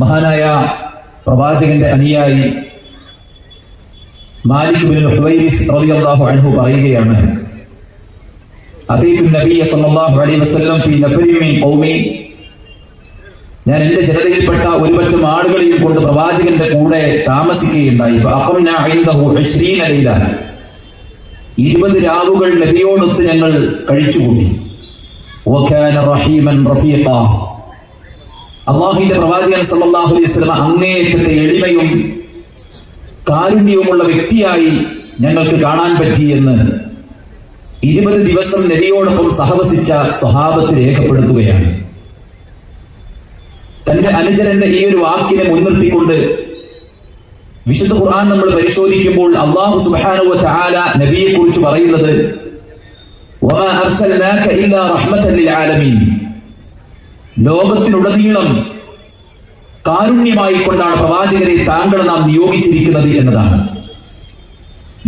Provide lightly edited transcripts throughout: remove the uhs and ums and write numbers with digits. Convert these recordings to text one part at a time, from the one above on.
മഹാനായ പ്രവാചകന്റെ അനുയായി മാലിക് ബിൻ ഹുവൈരിസ് റളിയല്ലാഹു അൻഹു പറയുകയാണ്, അതീതു നബിയ സല്ലല്ലാഹു അലൈഹി വസല്ലം ഫീ നഫരിൻ മിൻ ഖൗമി, ഞാൻ എന്റെ ജനതയിൽപ്പെട്ട ഒരുപറ്റം ആളുകളെയും കൊണ്ട് പ്രവാചകന്റെ കൂടെ താമസിക്കുകയുണ്ടായി. ഫഅഖംനാ ഇൻദഹു 20 ലൈല, 20 രാവുകൾ നബിയോടൊത്ത് ഞങ്ങൾ കഴിച്ചുകൂട്ടി. വകാന റഹീമൻ റഫീഖ, അല്ലാഹുവിന്റെ പ്രവാചകൻ സല്ലല്ലാഹു അലൈഹി വസല്ലം അങ്ങേയറ്റത്തെ എളിമയും കാരുണ്യവുമുള്ള വ്യക്തിയായി ഞങ്ങൾക്ക് കാണാൻ പറ്റിയെന്ന് 20 ദിവസം നബിയോടൊപ്പം സഹവസിച്ച സ്വഹാബത്ത് രേഖപ്പെടുത്തുകയാണ്. തന്റെ അനുചരന്റെ ഈ ഒരു വാക്കിനെ മുൻനിർത്തിക്കൊണ്ട് വിശുദ്ധ ഖുർആൻ നമ്മൾ പരിശോധിക്കുമ്പോൾ അല്ലാഹു സുബ്ഹാനഹു വ തആല നബിയെ കുറിച്ച് പറയുന്നത്, വമാ അർസൽനാക ഇല്ലാ റഹ്മതൻ ലിൽ ആലമീൻ, ലോകത്തിനുടനീളം കാരുണ്യമായി കൊണ്ടാണ് പ്രവാചകരെ താങ്കൾ നാം നിയോഗിച്ചിരിക്കുന്നത് എന്നതാണ്.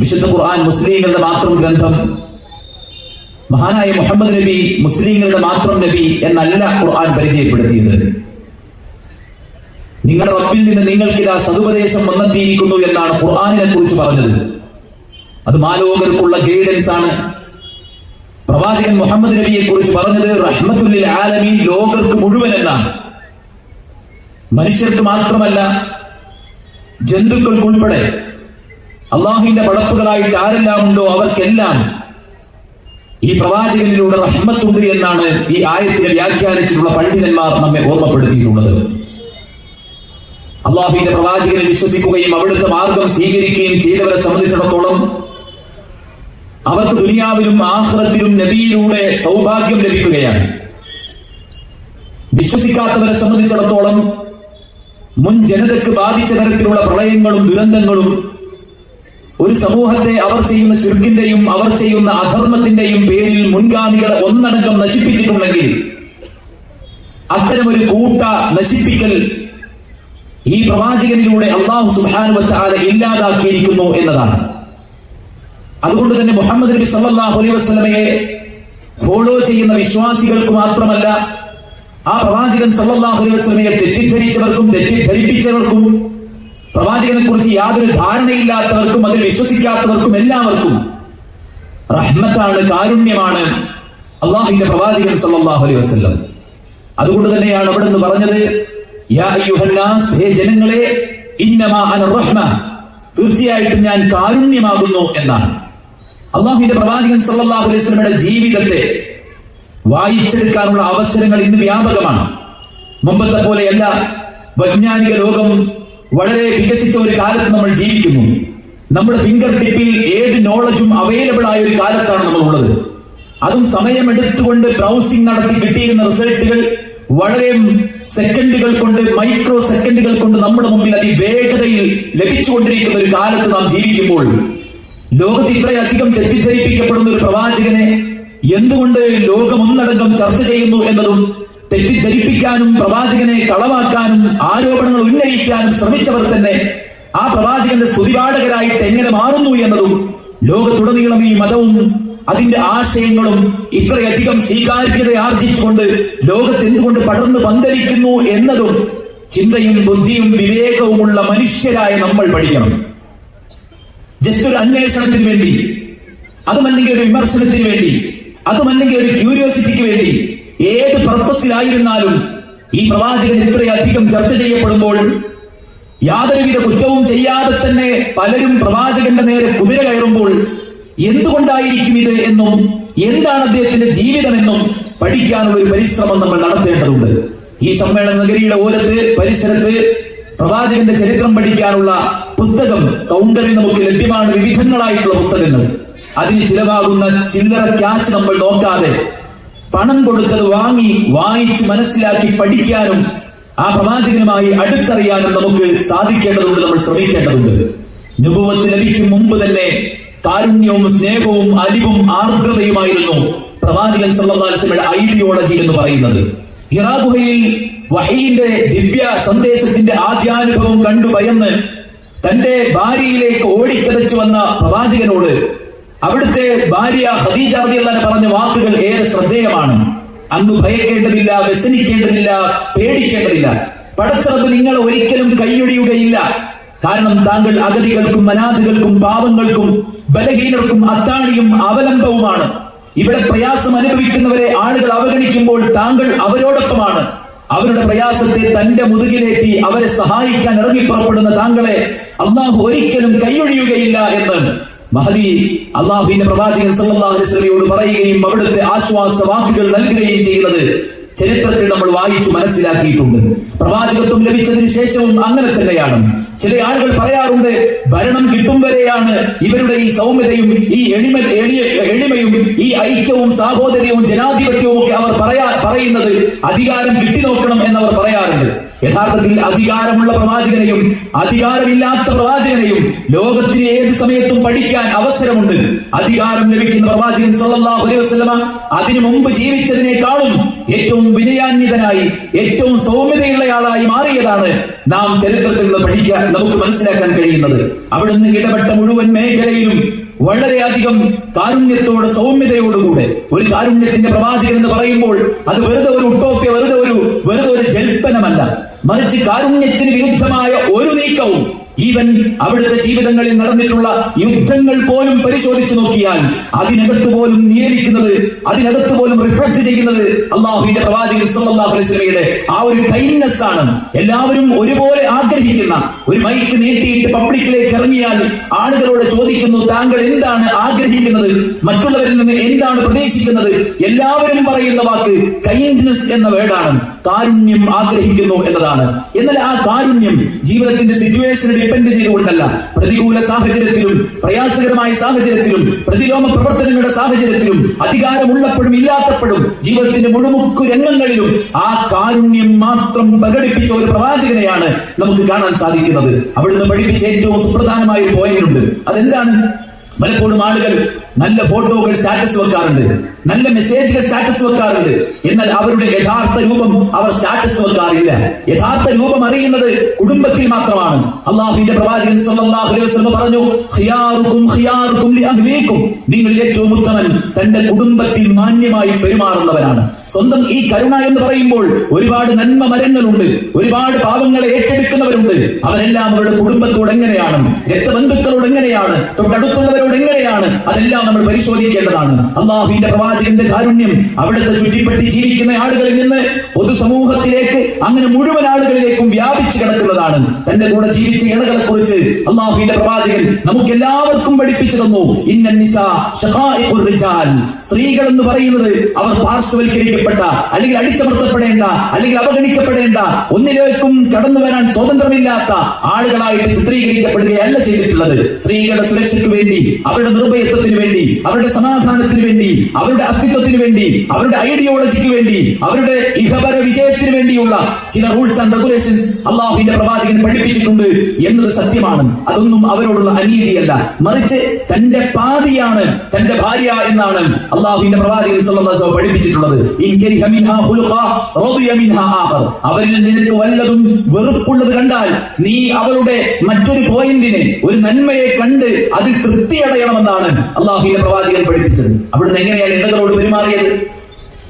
വിശുദ്ധ ഖുർആൻ മുസ്ലിങ്ങളുടെ മാത്രം ഗ്രന്ഥം, മഹാനായ മുഹമ്മദ് നബി മുസ്ലിങ്ങളുടെ മാത്രം നബി എന്നല്ല ഖുർആൻ പരിചയപ്പെടുത്തിയത്. നിങ്ങളുടെ റബ്ബിൽ നിന്ന് നിങ്ങൾക്കിതാ സതുപദേശം വന്നെത്തിയിരിക്കുന്നു എന്നാണ് ഖുർആനിനെ കുറിച്ച് പറഞ്ഞത്. അത് മാലോകർക്കുള്ള ഗൈഡൻസ് ആണ്. പ്രവാചകൻ മുഹമ്മദ് നബിയെ കുറിച്ച് പറഞ്ഞത് റഹ്മത്തുൽ ലിൽ ആലമീൻ, ലോകർക്ക് മുഴുവൻ എന്നാണ്. മനുഷ്യർക്ക് മാത്രമല്ല, ജന്തുക്കൾക്കുൾപ്പെടെ അള്ളാഹുവിന്റെ പടപ്പുകളായിട്ട് ആരെല്ലാം ഉണ്ടോ അവർക്കെല്ലാം ഈ പ്രവാചകനിലൂടെ റഹ്മത്തുണ്ട് എന്നാണ് ഈ ആയത്തിനെ വ്യാഖ്യാനിച്ചിട്ടുള്ള പണ്ഡിതന്മാർ നമ്മെ ഓർമ്മപ്പെടുത്തിയിട്ടുള്ളത്. അള്ളാഹുവിന്റെ പ്രവാചകനെ വിശ്വസിക്കുകയും അവിടുത്തെ മാർഗം സ്വീകരിക്കുകയും ചെയ്തവരെ സംബന്ധിച്ചിടത്തോളം അവർക്ക് ദുനിയാവിലും ആഖിറത്തിലും നബിയിലൂടെ സൗഭാഗ്യം ലഭിക്കുകയാണ്. വിശ്വസിക്കാത്തവരെ സംബന്ധിച്ചിടത്തോളം മുൻ ജനതയ്ക്ക് ബാധിച്ച തരത്തിലുള്ള പ്രളയങ്ങളും ദുരന്തങ്ങളും ഒരു സമൂഹത്തെ അവർ ചെയ്യുന്ന ശിർക്കിന്റെയും അവർ ചെയ്യുന്ന അധർമ്മത്തിന്റെയും പേരിൽ മുൻഗാമികളെ ഒന്നടങ്കം നശിപ്പിച്ചിട്ടുണ്ടെങ്കിൽ അത്തരമൊരു കൂട്ട നശിപ്പിക്കൽ ഈ പ്രവാചകനിലൂടെ അല്ലാഹു സുബ്ഹാനഹു വ തആല ഇല്ലാതാക്കിയിരിക്കുന്നു എന്നതാണ്. അതുകൊണ്ട് തന്നെ മുഹമ്മദ് നബി സല്ലല്ലാഹു അലൈഹി വസല്ലമയെ ഫോളോ ചെയ്യുന്ന വിശ്വാസികൾക്ക് മാത്രമല്ല, ആ പ്രവാചകൻ സല്ലല്ലാഹു അലൈഹി വസല്ലമയെ തെറ്റിദ്ധരിച്ചവർക്കും തെറ്റിദ്ധരിപ്പിച്ചവർക്കും പ്രവാചകനെ കുറിച്ച് യാതൊരു ധാരണയില്ലാത്തവർക്കും അതിൽ വിശ്വസിക്കാത്തവർക്കും എല്ലാവർക്കും റഹ്മത്താണ്, കാരുണ്യമാണ് അല്ലാഹുവിന്റെ പ്രവാചകൻ സല്ലല്ലാഹു അലൈഹി വസല്ലം. അതുകൊണ്ട് തന്നെയാണ് അവിടെ നിന്ന് പറഞ്ഞത്, യാ അയ്യുഹന്നാസ്, ഹേ ജനങ്ങളെ, ഇന്നമാ അന റഹ്മ, തീർച്ചയായിട്ടും ഞാൻ കാരുണ്യമാകുന്നു എന്നാണ്. അല്ലാഹുവിന്റെ പ്രവാചകൻ സല്ലല്ലാഹു അലൈഹി വസല്ലമയുടെ ജീവിതത്തെ വായിച്ചെടുക്കാനുള്ള അവസരങ്ങൾ ഇന്ന് വ്യാപകമാണ്. മുമ്പത്തെ പോലെയല്ല, വൈജ്ഞാനിക ലോകം വളരെ വികസിച്ച ഒരു കാലത്ത് നമ്മൾ ജീവിക്കുന്നു. നമ്മുടെ ഫിംഗർ ടിപ്പിൽ ഏത് നോളജും അവൈലബിൾ ആയ ഒരു കാലത്താണ് നമ്മൾ ഉള്ളത്. അതും സമയമെടുത്തുകൊണ്ട് ബ്രൗസിംഗ് നടത്തി കിട്ടിയിരുന്ന റിസൾട്ടുകൾ വളരെ സെക്കൻഡുകൾ കൊണ്ട്, മൈക്രോ സെക്കൻഡുകൾ കൊണ്ട് നമ്മുടെ മുമ്പിൽ അതിവേഗതയിൽ ലഭിച്ചുകൊണ്ടിരിക്കുന്ന ഒരു കാലത്ത് നാം ജീവിക്കുമ്പോൾ ലോകത്ത് ഇത്രയധികം തെറ്റിദ്ധരിപ്പിക്കപ്പെടുന്ന ഒരു പ്രവാചകനെ എന്തുകൊണ്ട് ലോകം ഒന്നടങ്കം ചർച്ച ചെയ്യുന്നു എന്നതും, തെറ്റിദ്ധരിപ്പിക്കാനും പ്രവാചകനെ കളവാക്കാനും ആരോപണങ്ങൾ ഉന്നയിക്കാനും ശ്രമിച്ചവർ തന്നെ ആ പ്രവാചകന്റെ സ്തുതിപാഠകരായിട്ട് എങ്ങനെ മാറുന്നു എന്നതും, ലോകത്തുടനീളം ഈ മതവും അതിന്റെ ആശയങ്ങളും ഇത്രയധികം സ്വീകാര്യത ആർജിച്ചുകൊണ്ട് ലോകത്ത് എന്തുകൊണ്ട് പടർന്നു പന്തലിക്കുന്നു എന്നതും ചിന്തയും ബുദ്ധിയും വിവേകവുമുള്ള മനുഷ്യരായ നമ്മൾ പഠിക്കണം. ജസ്റ്റ് ഒരു അന്വേഷണത്തിന് വേണ്ടി, അതുമല്ലെങ്കിൽ ഒരു വിമർശനത്തിന് വേണ്ടി, അതുമല്ലെങ്കിൽ ഒരു ക്യൂരിയോസിറ്റിക്ക് വേണ്ടി, ഏത് പർപ്പസിലായിരുന്നാലും ഈ പ്രവാചകൻ ഇത്രയധികം ചർച്ച ചെയ്യപ്പെടുമ്പോൾ യാതൊരുവിധ കുറ്റവും ചെയ്യാതെ തന്നെ പലരും പ്രവാചകന്റെ നേരെ കുതിര കയറുമ്പോൾ എന്തുകൊണ്ടായിരിക്കും ഇത് എന്നും എന്താണ് അദ്ദേഹത്തിന്റെ ജീവിതമെന്നും പഠിക്കാനുള്ള ഒരു പരിശ്രമം നമ്മൾ നടത്തേണ്ടതുണ്ട്. ഈ സമ്മേളന നഗരിയുടെ ഓരത്ത് പരിസരത്ത് പ്രവാചകന്റെ ചരിത്രം പഠിക്കാനുള്ള പുസ്തകം കൗണ്ടറിൽ നമുക്ക് ലഭ്യമാണ്. വിവിധങ്ങളായിട്ടുള്ള പുസ്തകങ്ങൾ. അതിന് ചിലവാകുന്ന ചില്ലറ ക്യാഷ് നമ്മൾ നോക്കാതെ പണം കൊടുത്തത് വാങ്ങി വായിച്ച് മനസ്സിലാക്കി പഠിക്കാനും ആ പ്രവാചകനുമായി അടുത്തറിയാനും നമുക്ക് സാധിക്കേണ്ടതുണ്ട്, നമ്മൾ ശ്രമിക്കേണ്ടതുണ്ട്. നുബുവത്ത് ലഭിക്കും മുമ്പ് തന്നെ കാരുണ്യവും സ്നേഹവും അലിവും ആർദ്രതയുമായിരുന്നു പ്രവാചകൻ സല്ലല്ലാഹു അലൈഹി വസല്ലമയുടെ ഐഡിയോളജി എന്ന് പറയുന്നത്. ഹിറാ ഗുഹയിൽ വഹീന്റെ ദിവ്യ സന്ദേശത്തിന്റെ ആദ്യാനുഭവം കണ്ടു ഭയന്ന് തന്റെ ഭാര്യയിലേക്ക് ഓടിക്കതച്ചു വന്ന പ്രവാചകനോട് അവിടുത്തെ ഭാര്യ ഖദീജ റളിയല്ലാഹു അൻഹ പറഞ്ഞ വാക്കുകൾ ഏറെ ശ്രദ്ധേയമാണ്. അന്ന് ഭയക്കേണ്ടതില്ല, വ്യസനിക്കേണ്ടതില്ല, പേടിക്കേണ്ടതില്ല. പടച്ചറബ് നിങ്ങളെ ഒരിക്കലും കൈയൊഴിയുകയില്ല. കാരണം താങ്കൾ അഗതികൾക്കും അനാഥകൾക്കും പാവങ്ങൾക്കും ബലഹീനർക്കും അത്താണിയും അവലംബവുമാണ്. ഇവിടെ പ്രയാസം അനുഭവിക്കുന്നവരെ ആളുകൾ അവഗണിക്കുമ്പോൾ താങ്കൾ അവരോടൊപ്പമാണ്. അവരുടെ പ്രയാസത്തെ തന്റെ മുതുകിലേറ്റി അവരെ സഹായിക്കാൻ ഇറങ്ങിപ്പുറപ്പെടുന്ന താങ്കളെ അള്ളാഹു ഒരിക്കലും കൈയൊഴിയുകയില്ല എന്ന് മഹദി അള്ളാഹുവിന്റെ പ്രവാചകൻ സല്ലല്ലാഹു അലൈഹി വസല്ലമയോട് പറയുകയും അവിടുത്തെ ആശ്വാസ വാക്കുകൾ നൽകുകയും ചെയ്യുന്നത് ചരിത്രത്തിൽ നമ്മൾ വായിച്ചു മനസ്സിലാക്കിയിട്ടുണ്ട്. പ്രവാചകത്വം ലഭിച്ചതിന് ശേഷവും അങ്ങനെ തന്നെയാണ്. ചില ആളുകൾ പറയാറുണ്ട്, ഭരണം കിട്ടും വരെയാണ് ഇവരുടെ ഈ സൗമ്യതയും ഈ എളിമയും ഈ ഐക്യവും സാഹോദര്യവും ജനാധിപത്യവും ഒക്കെ അവർ പറയുന്നത് അധികാരം കിട്ടിനോക്കണം എന്നവർ പറയാറുണ്ട്. യഥാർത്ഥത്തിൽ അധികാരമുള്ള പ്രവാചകനെയും അധികാരമില്ലാത്ത പ്രവാചകനെയും ലോകത്തിന് ഏത് സമയത്തും പഠിക്കാൻ അവസരമുണ്ട്. അധികാരം ലഭിക്കുന്ന പ്രവാചകൻ സല്ലല്ലാഹു അലൈഹി വസല്ലമ അതിനു മുമ്പ് ജീവിച്ചതിനേക്കാളും ഏറ്റവും വിനയാന്വിതനായി ഏറ്റവും സൗമ്യതയുള്ളയാളായി മാറിയതാണ് നാം ചരിത്രത്തിൽ നിന്ന് പഠിക്കാൻ നമുക്ക് മനസ്സിലാക്കാൻ കഴിയുന്നത്. അവിടുന്ന് ഇടപെട്ട മുഴുവൻ മേഖലയിലും വളരെയധികം കാരുണ്യത്തോടെ സൗമ്യതയോടുകൂടെ. ഒരു കാരുണ്യത്തിന്റെ പ്രവാചകൻ എന്ന് പറയുമ്പോൾ അത് വെറുതെ ഒരു ഉട്ടോപ്യ, വെറുതെ ഒരു ജൽപ്പനമല്ല, മറിച്ച് കാരുണ്യത്തിന് വിരുദ്ധമായ ഒരു നീക്കവും ഈവൻ അവിടുത്തെ ജീവിതങ്ങളിൽ നടന്നിട്ടുള്ള യുദ്ധങ്ങൾ പോലും പരിശോധിച്ചു നോക്കിയാൽ അതിനകത്ത് പോലും നിയമിക്കുന്നത്, അതിനകത്ത് പോലും റിഫ്ലക്ട് ചെയ്യുന്നത് അള്ളാഹുവിന്റെ പ്രവാചകൻ സല്ലല്ലാഹു അലൈഹി വസല്ലമയുടെ ആ ഒരു കൈൻഡ്നെസ് ആണ്. എല്ലാവരും ഒരുപോലെ ആഗ്രഹിക്കുന്ന ഒരു മൈക്ക് നീട്ടിയിട്ട് പബ്ലിക്കിലേക്ക് ഇറങ്ങിയാൽ ആളുകളോട് ചോദിക്കുന്നു, താങ്കൾ എന്താണ് ആഗ്രഹിക്കുന്നത്, മറ്റുള്ളവരിൽ നിന്ന് എന്താണ് പ്രതീക്ഷിക്കുന്നത്? എല്ലാവരും പറയുന്ന വാക്ക് കൈൻഡ്നെസ് എന്ന വേർഡാണ്. കാരുണ്യം ആഗ്രഹിക്കുന്നു എന്നതാണ്. എന്നാൽ ആ കാരുണ്യം ജീവിതത്തിന്റെ സിറ്റുവേഷനെ ഡിപ്പെൻഡ് ചെയ്തുകൊണ്ടല്ല, പ്രതികൂല സാഹചര്യത്തിലും പ്രയാസകരമായ സാഹചര്യത്തിലും പ്രതിലോമ പ്രവർത്തനങ്ങളുടെ സാഹചര്യത്തിലും അധികാരമുള്ളപ്പോഴും ഇല്ലാത്തപ്പോഴും ജീവിതത്തിന്റെ മുഴുമുക്കു രംഗങ്ങളിലും ആ കാരുണ്യം മാത്രം പ്രകടിപ്പിച്ച ഒരു പ്രവാചകനെയാണ് നമുക്ക് കാണാൻ സാധിക്കുന്നത്. അവിടുന്ന് പഠിപ്പിച്ച ഏറ്റവും സുപ്രധാനമായ ഒരു പോയിന്റ് ഉണ്ട്. അതെന്താണ്? പലപ്പോഴും ആളുകൾ നല്ല ഫോട്ടോകൾ സ്റ്റാറ്റസ് വെക്കാറുണ്ട്, നല്ല മെസ്സേജുകൾ സ്റ്റാറ്റസ് വെക്കാറുണ്ട്. എന്നാൽ അവരുടെ യഥാർത്ഥ രൂപം അവർ സ്റ്റാറ്റസ് വെക്കാറില്ല. യഥാർത്ഥ രൂപം അറിയുന്നത് കുടുംബത്തിൽ മാത്രമാണ്. അള്ളാഹുവിന്റെ പ്രവാചകൻ സല്ലല്ലാഹു അലൈഹി വസല്ലം പറഞ്ഞു, ഖിയാറുക്കും ഖിയാറുക്കും ലിഅഹ്ലീകും, നിങ്ങളിൽ ഏറ്റവും ഉത്തമൻ തന്റെ കുടുംബത്തിൽ മാന്യമായി പെരുമാറുന്നവനാണ്. സ്വന്തം ഈ കരുണ എന്ന് പറയുമ്പോൾ ഒരുപാട് നന്മ മരങ്ങളുണ്ട്, ഒരുപാട് പാവങ്ങളെ ഏറ്റെടുക്കുന്നവരുണ്ട്. അവരെല്ലാം അവരുടെ കുടുംബത്തോട് എങ്ങനെയാണ്, രക്തബന്ധുക്കളോട് എങ്ങനെയാണ്, തൊട്ടടുത്തുള്ളവരോട് എങ്ങനെയാണ്, അതെല്ലാം നമ്മൾ പരിശോധിക്കേണ്ടതാണ്. അള്ളാഹുവിന്റെ പ്രവാചകന്റെ കാരുണ്യം അവിടുത്തെ ചുറ്റിപ്പറ്റി ജീവിക്കുന്ന ആളുകളിൽ നിന്ന് പൊതുസമൂഹത്തിലേക്ക്, അങ്ങനെ മുഴുവൻ ആളുകളിലേക്കും വ്യാപിച്ചു കിടക്കുന്നതാണ്. തന്റെ കൂടെ ജീവിച്ച ഇണകളെ കുറിച്ച് അള്ളാഹുവിന്റെ പ്രവാചകൻ നമുക്ക് എല്ലാവർക്കും പഠിപ്പിച്ചു തന്നു. ഇന്നൻ നിസാ ശഖായിഖുർ റിജാൽ, സ്ത്രീകൾ എന്ന് പറയുന്നത് അവർ പാർശ്വവൽക്കരിക്കപ്പെട്ട, അല്ലെങ്കിൽ അടിച്ചമർത്തപ്പെടേണ്ട, അല്ലെങ്കിൽ അവഗണിക്കപ്പെടേണ്ട, ഒന്നിലേക്കും കടന്നു വരാൻ സ്വാതന്ത്ര്യമില്ലാത്ത ആളുകളായിട്ട് ചിത്രീകരിക്കപ്പെടുകയല്ല ചെയ്തിട്ടുള്ളത്. സ്ത്രീകളുടെ സുരക്ഷയ്ക്ക് വേണ്ടി, അവരുടെ നിർഭയത്വത്തിന് വേണ്ടി, അവരുടെ സമാധാനത്തിന് വേണ്ടി, അവരുടെ അസ്തിത്വത്തിന് വേണ്ടി, അവരുടെ ഐഡിയോളജിക്ക് വേണ്ടി, അവരുടെ ഇഹപര വിജയത്തിന് വേണ്ടിയുള്ള ചില റൂൾസ് ആൻഡ് റെഗുലേഷൻസ് അള്ളാഹുവിന്റെ പ്രവാചകൻ പഠിപ്പിച്ചിട്ടുണ്ട് എന്നത് സത്യമാണ്. അതൊന്നും അവരോടുള്ള അനീതിയല്ല, മറിച്ച് തന്റെ പാതിയാണ് തന്റെ ഭാര്യ എന്നാണ് അള്ളാഹുവിന്റെ പ്രവാചകൻ സല്ലല്ലാഹു അലൈഹി വസല്ലം പഠിപ്പിച്ചിട്ടുള്ളത്. അവരിൽ നിനക്ക് വല്ലതും വെറുപ്പുള്ളത് കണ്ടാൽ നീ അവളുടെ മറ്റൊരു പോയിന്റിനെ, ഒരു നന്മയെ കണ്ട് അതിൽ തൃപ്തിയടയണമെന്നാണ് അള്ളാഹുവിന്റെ പ്രവാചകൻ പഠിപ്പിച്ചത്. അവിടുന്ന് എങ്ങനെയാണ് ഇണകളോട് പെരുമാറിയത്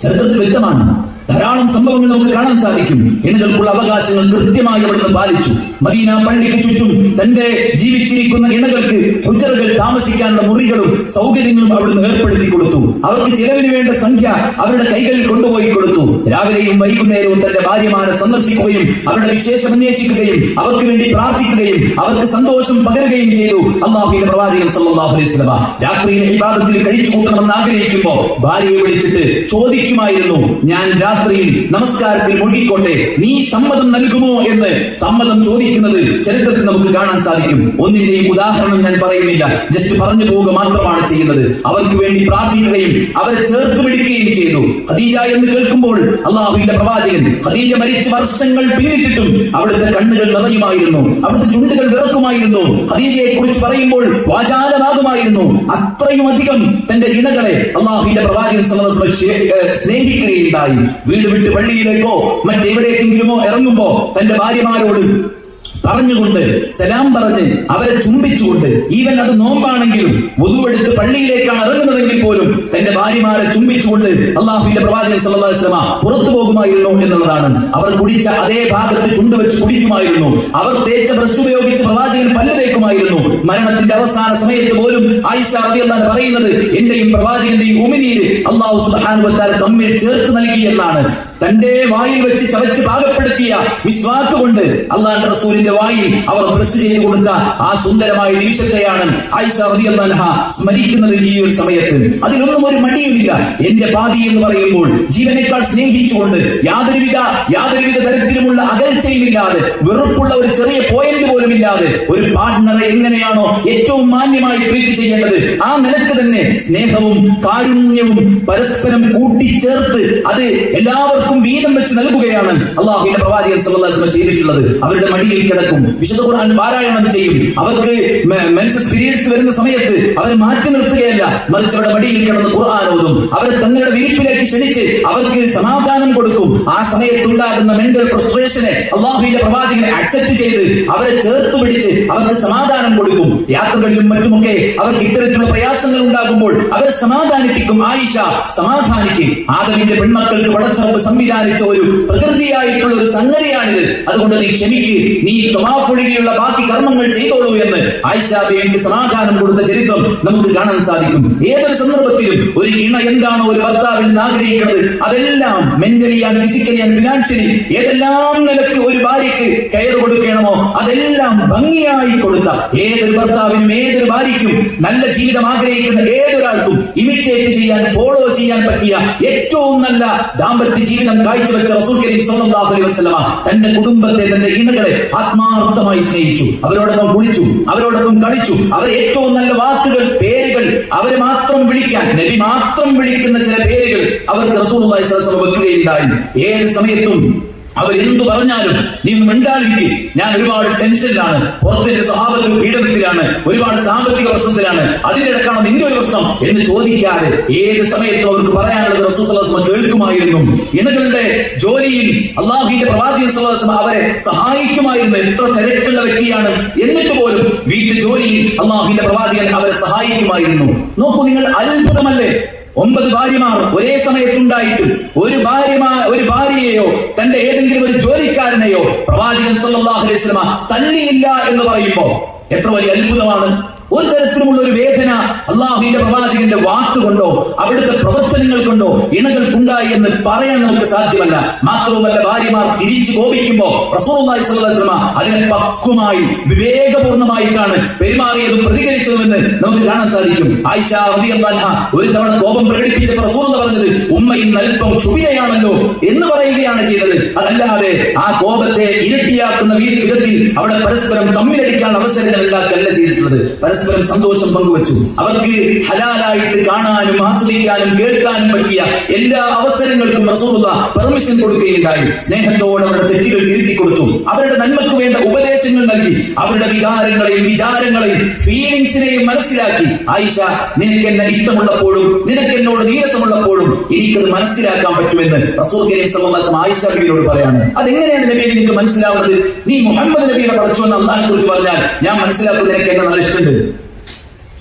ചരിത്രത്തിൽ വ്യക്തമാണ്. ധാരാളം സംഭവങ്ങൾ നമുക്ക് കാണാൻ സാധിക്കും. ഇണകൾക്കുള്ള അവകാശങ്ങൾ കൃത്യമായി അവിടുന്ന് പാലിച്ചു. മദീന പള്ളിക്ക് ചുറ്റും തന്റെ ജീവിച്ചിരിക്കുന്ന ഇണകൾക്ക് ഹുജറകൾ, താമസിക്കാനുള്ള മുറികളും സൗകര്യങ്ങളും അവിടുന്ന് ഏർപ്പെടുത്തി കൊടുത്തു. അവർക്ക് ചിലവിന് വേണ്ട സംഖ്യ അവരുടെ കൈകളിൽ കൊണ്ടുപോയി കൊടുത്തു. രാവിലെയും വൈകുന്നേരവും തന്റെ ഭാര്യമാരെ സന്ദർശിക്കുകയും അവരുടെ വിശേഷം അന്വേഷിക്കുകയും അവർക്ക് വേണ്ടി പ്രാർത്ഥിക്കുകയും അവർക്ക് സന്തോഷം പകരുകയും ചെയ്തു അല്ലാഹുവിന്റെ പ്രവാചകൻ സല്ലല്ലാഹു അലൈഹി വസല്ലം. രാത്രിയിൽ ഇബാദത്തിൽ കഴിച്ചു കൂട്ടണമെന്ന് ആഗ്രഹിക്കുമ്പോൾ ഭാര്യയെ വിളിച്ചിട്ട് ചോദിക്കുമായിരുന്നു, ഞാൻ രാത്രിയിൽ നമസ്കാരത്തിൽ മുഴുകിക്കോട്ടെ, നീ സമ്മതം നൽകുമോ എന്ന് സമ്മതം ചോദിക്കുന്നത് ചരിത്രത്തിൽ നമുക്ക് കാണാൻ സാധിക്കും. ഒന്നിന്റെയും ഉദാഹരണം ഞാൻ പറയുന്നില്ല, ജസ്റ്റ് പറഞ്ഞു പോവുക മാത്രമാണ് ചെയ്യുന്നത്. അവർക്ക് വേണ്ടി പ്രാർത്ഥിക്കുകയും അവരെ ചേർത്ത് പിടിക്കുകയും ചെയ്തു. ഖദീജ എന്ന് കേൾക്കുമ്പോൾ അള്ളാഹുവിന്റെ പ്രവാചകൻ, ഖദീജ മരിച്ച വർഷങ്ങൾ പിന്നിട്ടിട്ടും അവിടുത്തെ കണ്ണുകൾ നിറയുമായിരുന്നു, അവിടുത്തെ ചുണ്ടുകൾ വിറക്കുമായിരുന്നു. ഖദീജയെ കുറിച്ച് പറയുമ്പോൾ വാചാലമാകുമായിരുന്നു. അത്രയും അധികം തന്റെ ഇണകളെ അള്ളാഹുവിന്റെ പ്രവാചകൻ സ്നേഹിക്കുകയുണ്ടായി. വീട് വിട്ട് പള്ളിയിലേക്കോ മറ്റെവിടേക്കെങ്കിലുമോ ഇറങ്ങുമ്പോ തന്റെ ഭാര്യമാരോട് പറഞ്ഞുകൊണ്ട് സലാം പറഞ്ഞ് അവരെ ചുംബിച്ചുകൊണ്ട്, ഈവൻ അത് നോമ്പാണെങ്കിലും വുദുവെടുത്ത് പള്ളിയിലേക്കാണ് ഇറങ്ങുന്നതെങ്കിൽ പോലും തന്റെ ഭാര്യമാരെ ചുംബിച്ചുകൊണ്ട് അള്ളാഹുവിന്റെ പ്രവാചകൻ സല്ലല്ലാഹു അലൈഹി വസല്ലം പുറത്തു പോകുമായിരുന്നു എന്നുള്ളതാണ്. അവർ കുടിച്ച അതേ ഭാഗത്ത് ചുണ്ടുവെച്ച് കുടിക്കുമായിരുന്നു. അവർ തേച്ച ബ്രഷ് ഉപയോഗിച്ച് പ്രവാചകൻ പല്ല് തേക്കുമായിരുന്നു. മരണത്തിന്റെ അവസാന സമയത്ത് പോലും ആയിഷ റളിയല്ലാഹു അൻഹ പറയുന്നത്, എന്റെയും പ്രവാചകന്റെയും ഉമിനീര് അല്ലാഹു സുബ്ഹാനഹു വ തആല തമ്മിൽ ചേർത്ത് നൽകി എന്നാണ്. തന്റെ വായിൽ വെച്ച് ചവച്ച് പാകപ്പെടുത്തിയ മിസ്വാക്ക് കൊണ്ട് അള്ളാഹുവിന്റെ റസൂലിന്റെ വായിൽ അവർ ബ്രഷ് ചെയ്തു കൊടുത്ത ആ സുന്ദരമായ നിമിഷത്തെയാണ് ആയിഷ റളിയല്ലാഹു അൻഹ സ്മരിക്കുന്നത് ഈ ഒരു സമയത്ത്. അതിലൊന്നും ഒരു മടിയുമില്ല. എന്റെ പാതി എന്ന് പറയുമ്പോൾ ജീവനേക്കാൾ സ്നേഹിച്ചുകൊണ്ട് യാതൊരുവിധ തരത്തിലുമുള്ള അകൽച്ചയുമില്ലാതെ, വെറുപ്പുള്ള ഒരു ചെറിയ പോയിന്റ് പോലും ഇല്ലാതെ, ഒരു പാർട്ട്ണറെ എങ്ങനെയാണോ ഏറ്റവും മാന്യമായി ട്രീറ്റ് ചെയ്യേണ്ടത് ആ നിലക്ക് തന്നെ സ്നേഹവും കാരുണ്യവും പരസ്പരം കൂട്ടിച്ചേർത്ത് അത് എല്ലാവർക്കും വീതം വെച്ച് നൽകുകയാണ് അള്ളാഹുവിന്റെ പ്രവാചകൻ സല്ലല്ലാഹു അലൈഹി വസല്ലം ചെയ്തിട്ടുള്ളത്. അവരുടെ മടിയിൽ കിടക്കും, വിശുദ്ധ ഖുർആൻ പാരായണം ചെയ്യും. അവർക്ക് മെൻസസ് പീരിയഡ്സ് വരുന്ന സമയത്ത് അവരെ മാറ്റി നിർത്തുകയല്ല, മറിച്ച് അവരുടെ മടിയിൽ കിടന്ന് ഖുർആൻ ഓതും. അവരെ തങ്ങളുടെ വിരിപ്പിലേക്ക് ക്ഷണിച്ച് അവർക്ക് സമാധാനം കൊടുക്കും. ആ സമയത്തുണ്ടാകുന്ന മെന്റൽ ഫ്രസ്ട്രേഷനെ അള്ളാഹുവിന്റെ പ്രവാചകനെ അക്സെപ്റ്റ് ചെയ്ത് അവരെ ചേർത്ത് പിടിച്ച് അവർക്ക് സമാധാനം കൊടുക്കും. യാത്രകളിലും മറ്റുമൊക്കെ അവർക്ക് ഇത്തരത്തിലുള്ള പ്രയാസങ്ങൾ ഉണ്ടാകുമ്പോൾ അവരെ സമാധാനിപ്പിക്കും. ആയിഷ സമാധാനിക്കും. ആദമിന്റെ പെൺമക്കൾക്ക് പടച്ചറപ്പ് സംവിധാനിച്ച ഒരു പ്രകൃതിയായിട്ടുള്ള ഒരു സംഗതിയാണിത്. അതുകൊണ്ട് നീ ക്ഷമിക്ക്, നീ തവാഫ് ഒഴികെയുള്ള ബാക്കി കർമ്മങ്ങൾ ചെയ്തോളൂ എന്ന് ആയിഷ ബീവിക്ക് സമാധാനം കൊടുത്ത ചരിത്രം നമുക്ക് കാണാൻ സാധിക്കും. ഏതൊരു സന്ദർഭത്തിലും ഒരു ഇണ എന്താണോ ഒരു ഭർത്താവിൽ നിന്ന് ആഗ്രഹിക്കുന്നത് അതെല്ലാം mentally and physically and financially ഏതെല്ലാം നിലക്ക് ഒരു ഭാര്യയ്ക്ക് കെയർ കൊടുക്കണമോ അതെല്ലാം ഭംഗിയായി കൊടുത്ത ഏതൊരു ഭർത്താവിനും ഏതൊരു ഭാര്യയ്ക്കും നല്ല ജീവിതം ആഗ്രഹിക്കുന്ന ഏതൊരാൾക്കും ഇമിറ്റേറ്റ് ചെയ്യാൻ ഫോളോ ചെയ്യാൻ പറ്റിയ ഏറ്റവും നല്ല ദാമ്പത്യ ജീവിതം കാഴ്ചവെച്ച റസൂൽ കരീം സ്വല്ലല്ലാഹു അലൈഹി വസല്ലം തന്റെ കുടുംബത്തെ, തന്റെ ഇണകളെ ആത്മാർത്ഥമായി സ്നേഹിച്ചു. അവരോടൊപ്പം കുളിച്ചു, അവരോടൊപ്പം കളിച്ചു. അവർ ഏറ്റവും നല്ല വാക്കുകൾ, പേരുകൾ അവരെ മാത്രം വിളിക്കാൻ, നബി മാത്രം വിളിക്കുന്ന ചില പേരുകൾ അവർക്ക് റസൂലുള്ളാഹി സ്വല്ലല്ലാഹു അലൈഹി വസല്ലം വെക്കുകയുണ്ടായി. ഏത് സമയത്തും അവർ എന്തു പറഞ്ഞാലും നീ മിണ്ടാതിരിക്കുക, ഞാൻ ഒരുപാട് ടെൻഷനിലാണ്, പുറത്തിന്റെ സ്വഭാവത്തിൽ പീഡനത്തിലാണ്, ഒരുപാട് സാമ്പത്തിക പ്രശ്നത്തിലാണ്, അതിനിടക്കാണ് നിന്റെ ഒരു പ്രശ്നം എന്ന് ചോദിക്കാതെ ഏത് സമയത്തും അവർക്ക് പറയാനുള്ളത് റസൂൽ സ്വല്ലല്ലാഹു അലൈഹി വസല്ലം കേൾക്കുമായിരുന്നു. ഇണകളുടെ ജോലിയിൽ അള്ളാഹുവിന്റെ പ്രവാചകൻ സ്വല്ലല്ലാഹു അലൈഹി വസല്ലം അവരെ സഹായിക്കുമായിരുന്നു. എത്ര തിരക്കുള്ള വ്യക്തിയാണ്, എന്നിട്ട് പോലും വീട്ടു ജോലിയിൽ അള്ളാഹുവിന്റെ പ്രവാചകൻ അവരെ സഹായിക്കുമായിരുന്നു. നോക്കൂ, നിങ്ങൾ അത്ഭുതമല്ലേ? 9 ഭാര്യമാർ ഒരേ സമയത്തുണ്ടായിട്ട് ഒരു ഭാര്യയെയോ തന്റെ ഏതെങ്കിലും ഒരു ജോലിക്കാരനെയോ പ്രവാചകൻ സല്ലല്ലാഹു അലൈഹി വസല്ലം തല്ലിയില്ല എന്ന് പറയുമ്പോ എത്ര വലിയ അത്ഭുതമാണ്. ഒരു തരത്തിലുമുള്ള ഒരു വേദന അള്ളാഹുവിന്റെ പ്രവാചകന്റെ വാക്കുകൊണ്ടോ അവിടുത്തെ പ്രവർത്തനങ്ങൾ കൊണ്ടോ ഇണകൾക്കുണ്ടായി എന്ന് പറയാൻ നമുക്ക് സാധ്യമല്ല. മാത്രവുമല്ല, ഭാര്യമാർ തിരിച്ചു കോപിക്കുമ്പോ റസൂലുള്ളാഹി സ്വല്ലല്ലാഹു അലൈഹി വസല്ലം അതിനെ പക്വമായി വിവേകപൂർണമായിട്ടാണ് പെരുമാറിയതും പ്രതികരിച്ചതുമെന്ന് നമുക്ക് കാണാൻ സാധിക്കും. ആയിഷ റളിയല്ലാഹു അൻഹ ഒരു തവണ കോപം പ്രകടിപ്പിച്ചപ്പോൾ റസൂലുള്ളാഹി പറഞ്ഞത്, ഉമ്മ ഇന്ന് അല്പം ക്ഷുഭിതയാണല്ലോ എന്ന് പറയുകയാണ് ചെയ്തത്. അതല്ലാതെ ആ കോപത്തെ ഇരട്ടിയാക്കുന്ന വിധത്തിൽ അവിടെ പരസ്പരം തമ്മിലടിക്കാൻ അവസരങ്ങൾ ഉണ്ടാക്കല്ല ചെയ്തിട്ടുള്ളത്. പരസ്പരം സന്തോഷം പങ്കുവച്ചു. അവർക്ക് ഹലാലായിട്ട് കാണാനും ആസ്വദിക്കാനും കേൾക്കാനും പറ്റിയ എല്ലാ അവസരങ്ങൾക്കും റസൂലുള്ളാഹി പെർമിഷൻ കൊടുക്കുകയുണ്ടായി. സ്നേഹത്തോടെ അവരുടെ തെറ്റുകൾ തിരുത്തി കൊടുത്തു. അവരുടെ നന്മയ്ക്ക് വേണ്ട ഉപദേശങ്ങൾ നൽകി. അവരുടെ വികാരങ്ങളെയും വിചാരങ്ങളെയും ഫീലിംഗ്സിനെയും മനസ്സിലാക്കി. ആയിഷ, നിനക്ക് എന്നെ ഇഷ്ടമുള്ളപ്പോഴും നിനക്ക് എന്നോട് നീരസമുള്ളപ്പോഴും എനിക്കത് മനസ്സിലാക്കാൻ പറ്റുമെന്ന് റസൂൽ കരീം സ്വല്ലല്ലാഹു അലൈഹി വസല്ലം ആയിഷ ബീവിയോട് പറയാണ്. അതെങ്ങനെയാണ് നബി നിനക്ക് മനസ്സിലാവുന്നത്? നീ മുഹമ്മദ് നബിയുടെ പടച്ചോൻ അല്ലാഹുവിനെ കുറിച്ച് പറഞ്ഞാൽ ഞാൻ മനസ്സിലാക്കും നിനക്ക് എന്നെ നല്ല ഇഷ്ടമുണ്ട്.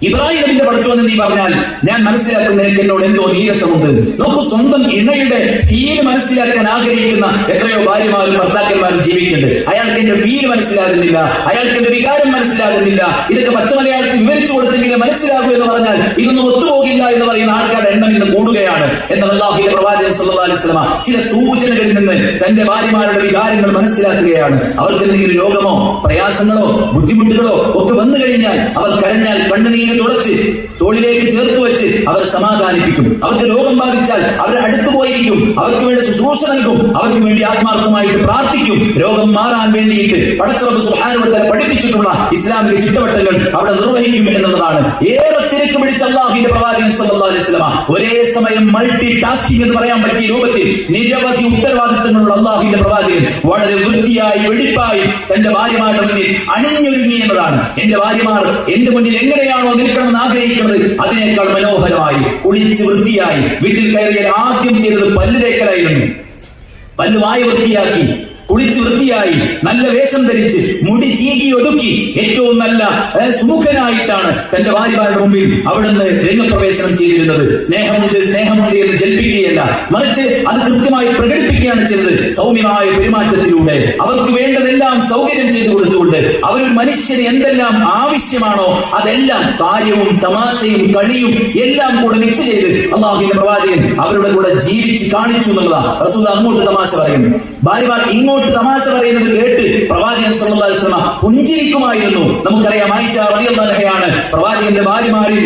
ഇബ്രാഹിം നബിയുടെ പടച്ചോന്ന് നീ പറഞ്ഞാൽ ഞാൻ മനസ്സിലാക്കും നിനക്ക് എന്നോട് എന്തോ നീരസമുണ്ട്. നോക്കൂ, സ്വന്തം ഇണയുടെ ഫീല് മനസ്സിലാക്കാൻ ആഗ്രഹിക്കുന്ന എത്രയോ ഭാര്യമാരും ഭർത്താക്കന്മാരും ജീവിക്കുന്നുണ്ട്. അയാൾക്ക് എന്റെ ഫീല് മനസ്സിലാകുന്നില്ല, അയാൾക്ക് എന്റെ വികാരം മനസ്സിലാകുന്നില്ല. ഇതൊക്കെ പച്ച മലയാളത്തിൽ വിവരിച്ചു കൊടുത്തെങ്കിൽ മനസ്സിലാകൂ എന്ന് പറഞ്ഞാൽ ഇതൊന്നും ഒത്തുപോകില്ല എന്ന് പറയുന്ന ആൾക്കാരുടെ എണ്ണം ഇന്ന് കൂടുകയാണ്. എന്നാൽ അല്ലാഹുവിന്റെ പ്രവാചകൻ സല്ലല്ലാഹു അലൈഹി വസല്ലം ചില സൂചനകളിൽ നിന്ന് തന്റെ ഭാര്യമാരുടെ വികാരങ്ങൾ മനസ്സിലാക്കുകയാണ്. അവർക്ക് എന്തെങ്കിലും രോഗമോ പ്രയാസങ്ങളോ ബുദ്ധിമുട്ടുകളോ ഒക്കെ വന്നു കഴിഞ്ഞാൽ അവർ കരഞ്ഞാൽ കണ്ണുനീര് തുടച്ച് തോളിലേക്ക് ചേർത്ത് വെച്ച് അവർ സമാധാനിപ്പിക്കും. അവർക്ക് രോഗം ബാധിച്ചാൽ അവർ അടുത്തു പോയിരിക്കും. അവർക്ക് വേണ്ടി ശുശ്രൂഷ നൽകും. അവർക്ക് വേണ്ടി ആത്മാർത്ഥമായിട്ട് പ്രാർത്ഥിക്കും. രോഗം മാറാൻ വേണ്ടിയിട്ട് പടച്ചറബ്ബ് സുബ്ഹാനഹു വ തആല പഠിപ്പിച്ചിട്ടുള്ള ഇസ്ലാമിക ചിട്ടവട്ടങ്ങൾ അവിടെ നിർവഹിക്കും എന്നുള്ളതാണ്. ഏറെ തിരക്ക് പിടിച്ച അല്ലാഹുവിന്റെ പ്രവാചകൻ സല്ലല്ലാഹു അലൈഹി വസല്ലം ഒരേ സമയം മൾട്ടി ടാസ്കിംഗ് എന്ന് പറയാൻ പറ്റിയ രൂപത്തിൽ നിരവധി ഉത്തരവാദിത്തങ്ങളുള്ള അല്ലാഹുവിന്റെ പ്രവാചകൻ വളരെ വൃത്തിയായി വെടിപ്പായി തന്റെ ഭാര്യമാരുടെ മുന്നിൽ അണിഞ്ഞൊരുങ്ങി എന്നതാണ്. എന്റെ ഭാര്യമാർ എന്റെ മുന്നിൽ എങ്ങനെയാണോ നിൽക്കണമെന്ന് ആഗ്രഹിക്കുന്നത് അതിനേക്കാൾ മനോഹരമായി കുളിച്ച് വൃത്തിയായി വീട്ടിൽ കയറിയാൽ ആദ്യം ചെയ്തത് പല്ല് തേക്കലായിരുന്നു. പല്ല് വായ വൃത്തിയാക്കി കുളിച്ച് വൃത്തിയായി നല്ല വേഷം ധരിച്ച് മുടി ചീകി ഒതുക്കി ഏറ്റവും നല്ല സുമുഖനായിട്ടാണ് തന്റെ ഭാര്യമാരുടെ മുമ്പിൽ അവിടുന്ന് രംഗപ്രവേശനം ചെയ്തിരുന്നത്. സ്നേഹമുണ്ട് സ്നേഹമുണ്ട് എന്ന് ജൽപ്പിക്കുകയല്ല, മറിച്ച് അത് കൃത്യമായി പ്രകടിപ്പിക്കുകയാണ് ചെയ്തത്. സൗമ്യമായ പെരുമാറ്റത്തിലൂടെ അവർക്ക് വേണ്ടതെല്ലാം സൗകര്യം ചെയ്തു കൊടുത്തുകൊണ്ട് അവരൊരു മനുഷ്യന് എന്തെല്ലാം ആവശ്യമാണോ അതെല്ലാം കാര്യവും തമാശയും കളിയും എല്ലാം കൂടെ മിക്സ് ചെയ്ത് അള്ളാഹുവിന്റെ പ്രവാചകൻ അവരുടെ കൂടെ ജീവിച്ച് കാണിച്ചു എന്നുള്ളതാണ്. റസൂൽ അങ്ങോട്ട് തമാശ പറയുന്നു, ഭാര്യമാർ ഇങ്ങോട്ട് തമാശ പറയുന്നത് കേട്ട് പ്രവാചകൻ സല്ലല്ലാഹു അലൈഹി വസല്ലം പുഞ്ചിരിക്കുമായിരുന്നു. നമുക്കറിയാം ആയിഷ റളിയല്ലാഹു അൻഹയാണ് പ്രവാചകന്റെ ഭാര്യമാരിൽ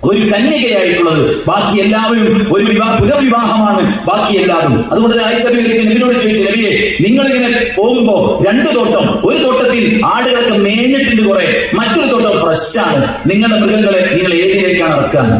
ഒരു കന്യകയായിട്ടുള്ളത്. ബാക്കി എല്ലാവരും ഒരു പുനർവിവാഹമാണ് ബാക്കി എല്ലാവരും. അതുകൊണ്ട് ആയിഷ ബീവി നബിയോട് ചോദിച്ചു, നബിയെ നിങ്ങളിങ്ങനെ പോകുമ്പോ രണ്ടു തോട്ടം, ഒരു തോട്ടത്തിൽ ആടുകളൊക്കെ മേഞ്ഞിട്ടുണ്ട് കുറെ, മറ്റൊരു തോട്ടം ഫ്രഷാണ്, നിങ്ങളുടെ മൃഗങ്ങളെ നിങ്ങൾ ഏതിലേക്കാണ് ഇറക്കാൻ?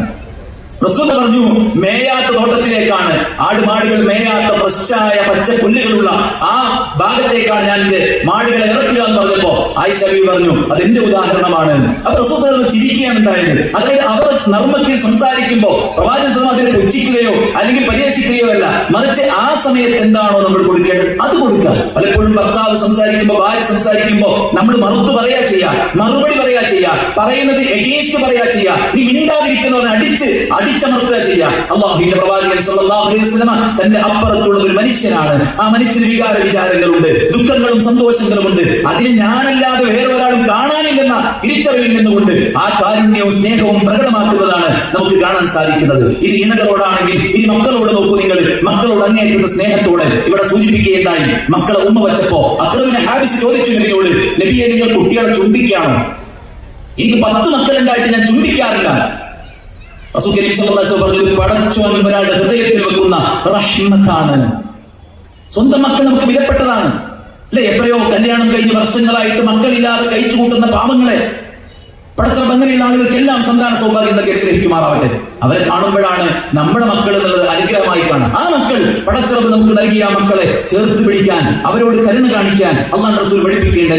റസൂൽ പറഞ്ഞു, മേയാത്ത തോട്ടത്തിലേക്കാണ്, ആടുമാടുകൾ മേയാത്ത ഫ്രഷായ പച്ച പുല്ലുകളുള്ള ആ ഭാഗത്തേക്കാണ് ഞാൻ എന്റെ മാടുകളെ ഇറക്കുക എന്ന് പറഞ്ഞപ്പോ ആയിഷ ബീവി പറഞ്ഞു, അതെന്റെ ഉദാഹരണമാണ്. അപ്പൊ റസൂൽ ചിരിക്കുകയാണ് ഉണ്ടായത്. അതായത് അവർ നർമ്മത്തിൽ സംസാരിക്കുമ്പോ പ്രവാചകൻ അതിനെ പുച്ഛിക്കുകയോ അല്ലെങ്കിൽ പരിഹസിക്കുകയോ അല്ല, മറിച്ച് ആ സമയത്ത് എന്താണോ നമ്മൾ കൊടുക്കേണ്ടത് അത് കൊടുക്കുക. പലപ്പോഴും ഭർത്താവ് സംസാരിക്കുമ്പോ ഭാര്യ സംസാരിക്കുമ്പോ നമ്മൾ മറുത്തു പറയാ ചെയ്യാ, മറുപടി പറയാ ചെയ്യാ, പറയുന്നത് എഗെയിൻസ്റ്റ് പറയാ ചെയ്യാ, നീ മിണ്ടാതിരിക്കുന്നവനെ അടിച്ചമർത്തുക ചെയ്യാ. അല്ലാഹുവിന്റെ പ്രവാചകൻ സല്ലല്ലാഹു അലൈഹി വസല്ലം തന്റെ അപ്പുറത്തുള്ള ഒരു മനുഷ്യനാണ്. ആ മനുഷ്യന് വിചാരങ്ങളുണ്ട്, ദുഃഖങ്ങളും സന്തോഷങ്ങളും ഉണ്ട്. അതിന് ഞാനല്ലാതെ വേറെ ഒരാളും കാണാനില്ലെന്ന തിരിച്ചറിവിൽ നിന്നുകൊണ്ട് ആ കാരുണ്യവും സ്നേഹവും പ്രകടമാക്കുന്നതാണ് നമുക്ക് കാണാൻ സാധിക്കുന്നത്. ഇത് ഇണകളോടാണെങ്കിൽ ഇനി മക്കളോട് നോക്കൂ. നിങ്ങൾ മക്കളോട് അങ്ങേറ്റുന്ന സ്നേഹത്തോടെ ഇവിടെ സൂചിപ്പിക്കുകയുണ്ടായി. മക്കളെ ഉമ്മ വെച്ചപ്പോ അക്രമിനെ ഹാബിസ് ചോദിച്ചു നബിയോട്, നബിയെ നിങ്ങൾ കുട്ടികളെ ചുംബിക്കാണോ? എനിക്ക് 10 മക്കളുണ്ടായിട്ട് ഞാൻ ചുംബിക്കാറില്ല. റസൂൽ കരീം സല്ലല്ലാഹു അലൈഹി വസല്ലം പറഞ്ഞു, പടച്ചോൻ ഒരാളുടെ ഹൃദയത്തിൽ വെക്കുന്ന റഹ്മത്താണ്. സ്വന്തം മക്കൾ നമുക്ക് വിലപ്പെട്ടതാണ് അല്ലെ? എത്രയോ കല്യാണം കഴിഞ്ഞ് വർഷങ്ങളായിട്ട് മക്കളില്ലാതെ കഴിച്ചു കൂട്ടുന്ന പാവങ്ങളെ പടച്ചവൻ അങ്ങനെയുള്ള ആളുകൾക്കെല്ലാം സന്താന സൗഭാഗ്യം നൽകി അനുഗ്രഹിക്കുമാറാവട്ടെ. അവരെ കാണുമ്പോഴാണ് നമ്മുടെ മക്കൾ എന്നുള്ളത് അനുഗ്രഹമായി കാണാം. ആ മക്കൾ പടച്ചവൻ നമുക്ക് നൽകിയ ആ മക്കളെ ചേർത്ത് പിടിക്കാൻ, അവരോട് കരുണ കാണിക്കാൻ അല്ലാഹു റസൂൽ പഠിപ്പിക്കേണ്ട.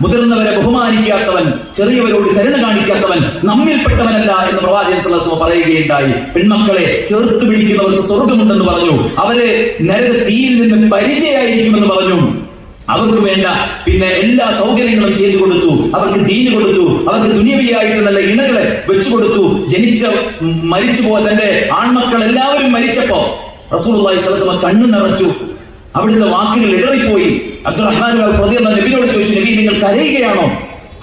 മുതിർന്നവരെ ബഹുമാനിക്കാത്തവൻ, ചെറിയവരോട് കരുണ കാണിക്കാത്തവൻ നമ്മിൽപ്പെട്ടവനല്ല എന്ന് പ്രവാചകൻ സല്ലല്ലാഹു അലൈഹി വസല്ലം പറയുകയുണ്ടായി. പെൺമക്കളെ ചേർത്ത് പിടിക്കുന്നവർക്ക് സ്വർഗമുണ്ടെന്ന് പറഞ്ഞു. അവരെ നരക തീയിൽ നിന്ന് പരിചയമായിരിക്കുമെന്ന് പറഞ്ഞു. അവർക്ക് വേണ്ട പിന്നെ എല്ലാ സൗകര്യങ്ങളും ചെയ്തു കൊടുത്തു, അവർക്ക് ദീന് കൊടുത്തു, അവർക്ക് ദുനിയവിയായിട്ട് നല്ല ഇണകളെ വെച്ചു കൊടുത്തു. മരിച്ചു പോയ തന്റെ ആൺമക്കൾ എല്ലാവരും മരിച്ചപ്പോ റസൂലുള്ളാഹി സ്വല്ലല്ലാഹു അലൈഹി വസല്ലം കണ്ണു നിറച്ചു. അവിടുത്തെ വാക്കുകൾ ഇടറിപ്പോയി. അബ്ദുറഹ്മാൻ റളിയല്ലാഹു നബിയോട് ചോദിച്ചു, നബി നിങ്ങൾ കരയുകയാണോ?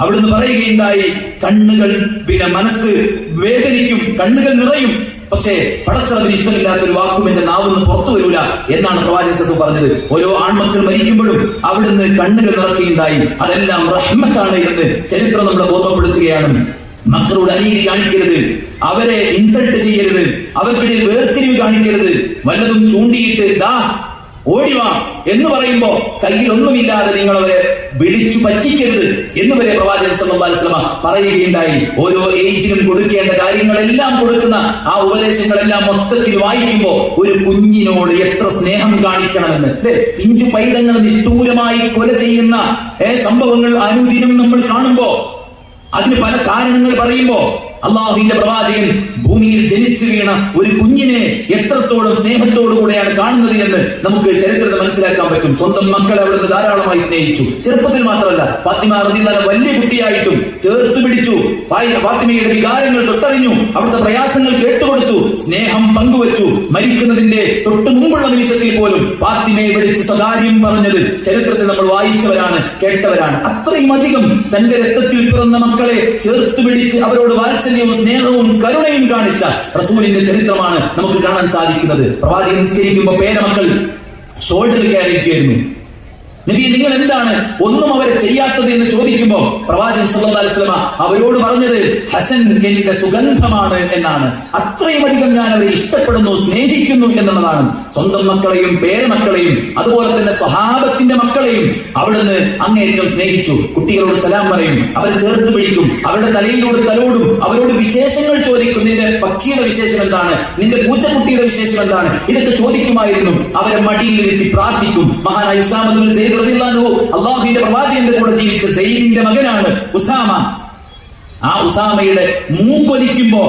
അവിടുന്ന് പറയുകയുണ്ടായി, കണ്ണുകൾ പിന്നെ മനസ്സ് വേദനിക്കും, കണ്ണുകൾ നിറയും, പക്ഷേ പടച്ചവന് ഇഷ്ടമില്ലാത്തൊരു വാക്കും എന്റെ നാവിന്ന് പുറത്തു വരില്ല എന്നാണ് പ്രവാചകൻ പറഞ്ഞത്. ഓരോ ആൺമക്കൾ മരിക്കുമ്പോഴും അവിടുന്ന് കണ്ണുകൾ നിറക്കുകയുണ്ടായി. അതെല്ലാം റഹ്മത്താണ് എന്ന് ചരിത്രം നമ്മളെ ഓർമ്മപ്പെടുത്തുകയാണ്. മക്കളോട് അനീതി കാണിക്കരുത്, അവരെ ഇൻസൾട്ട് ചെയ്യരുത്, അവർക്കിടയിൽ വേർതിരിവ് കാണിക്കരുത്. വല്ലതും ചൂണ്ടിയിട്ട് ദാ ഓടിവാ എന്ന് പറയുമ്പോ കയ്യിൽ ഒന്നുമില്ലാതെ നിങ്ങൾ അവരെ വിളിച്ചു പറ്റിക്കരുത് എന്ന് വരെ പ്രവാചകൻ സല്ലല്ലാഹു അലൈഹി വസല്ലം പറയുകയുണ്ടായി. ഓരോ ഏജിനും കൊടുക്കേണ്ട കാര്യങ്ങളെല്ലാം കൊടുക്കുന്ന ആ ഉപദേശങ്ങളെല്ലാം മൊത്തത്തിൽ വായിക്കുമ്പോ ഒരു കുഞ്ഞിനോട് എത്ര സ്നേഹം കാണിക്കണമെന്ന് അല്ലെ? പിഞ്ചു പൈതങ്ങൾ നിഷ്ഠൂരമായി കൊല ചെയ്യുന്ന സംഭവങ്ങൾ അനുദിനം നമ്മൾ കാണുമ്പോ അതിന് പല കാരണങ്ങൾ പറയുമ്പോ അള്ളാഹുവിന്റെ പ്രവാചകൻ ഭൂമിയിൽ ജനിച്ചു വീണ ഒരു കുഞ്ഞിനെ എത്രത്തോളം സ്നേഹത്തോടു കൂടെയാണ് കാണുന്നത് എന്ന് നമുക്ക് ചരിത്രത്തിൽ മനസ്സിലാക്കാൻ പറ്റും. സ്വന്തം മക്കളെ അവിടുന്ന് ധാരാളമായി സ്നേഹിച്ചു. ചെറുപ്പത്തിൽ മാത്രമല്ല, ഫാത്തിമ റളിയല്ലാഹു അൻഹ വലിയ കുട്ടിയായിട്ടും ചേർത്ത് പിടിച്ചു. ഫാത്തിമയുടെ വികാരങ്ങൾ തൊട്ടറിഞ്ഞു, അവിടുത്തെ പ്രയാസങ്ങൾ കേട്ടുകൊടുത്തു, സ്നേഹം പങ്കുവച്ചു. മരിക്കുന്നതിന്റെ തൊട്ട് മുമ്പുള്ള നിമിഷത്തിൽ പോലും ഫാത്തിമയെ വിളിച്ച് സ്വകാര്യം പറഞ്ഞത് ചരിത്രത്തിൽ നമ്മൾ വായിച്ചവരാണ്, കേട്ടവരാണ്. അത്രയും അധികം തന്റെ രക്തത്തിൽ പിറന്ന മക്കളെ ചേർത്ത് പിടിച്ച് അവരോട് വാത്സല്യവും സ്നേഹവും കരുണയും കാണിച്ച റസൂലിന്റെ ചരിത്രമാണ് നമുക്ക് കാണാൻ സാധിക്കുന്നത്. പ്രവാചകൻ നിസ്കരിക്കുമ്പോ പേരമക്കൾ ഷോൾഡറിൽ കയറിയിരിക്കുകയായിരുന്നു. നബി നിങ്ങൾ എന്താണ് ഒന്നും അവരെ ചെയ്യാത്തത് എന്ന് ചോദിക്കുമ്പോ പ്രവാചകൻ സല്ലല്ലാഹു അലൈഹി വസല്ലം അവരോട് പറഞ്ഞത് ഹസൻ എന്റെ സുഗന്ധമാണ് എന്നാണ്. അത്രയും അധികം ഞാൻ അവരെ ഇഷ്ടപ്പെടുന്നു, സ്നേഹിക്കുന്നു എന്നുള്ളതാണ്. സ്വന്തം മക്കളെയും പേരമക്കളെയും അതുപോലെ തന്നെ സ്വഹാബത്തിന്റെ മക്കളെയും അവിടുന്ന് അങ്ങേയറ്റം സ്നേഹിച്ചു. കുട്ടികളോട് സലാം പറയും, അവരെ ചേർത്ത് പിടിക്കും, അവരുടെ തലയിലൂടെ തലോടും, അവരോട് വിശേഷങ്ങൾ ചോദിക്കും. നിന്റെ പക്ഷിയുടെ വിശേഷം എന്താണ്, നിന്റെ പൂച്ചക്കുട്ടിയുടെ വിശേഷം എന്താണ്, ഇതൊക്കെ ചോദിക്കുമായിരുന്നു. അവരെ മടിയിലിരുത്തി പ്രാർത്ഥിക്കും. മഹാനായ ഉസാമ ബിൻ സെയ്ദ് അള്ളാഹുവിന്റെ പ്രവാചകന്റെ കൂടെ ജീവിച്ച സെയ്ദിന്റെ മകനാണ് ഉസാമ. ആ ഉസാമയുടെ മൂക്കൊലിക്കുമ്പോ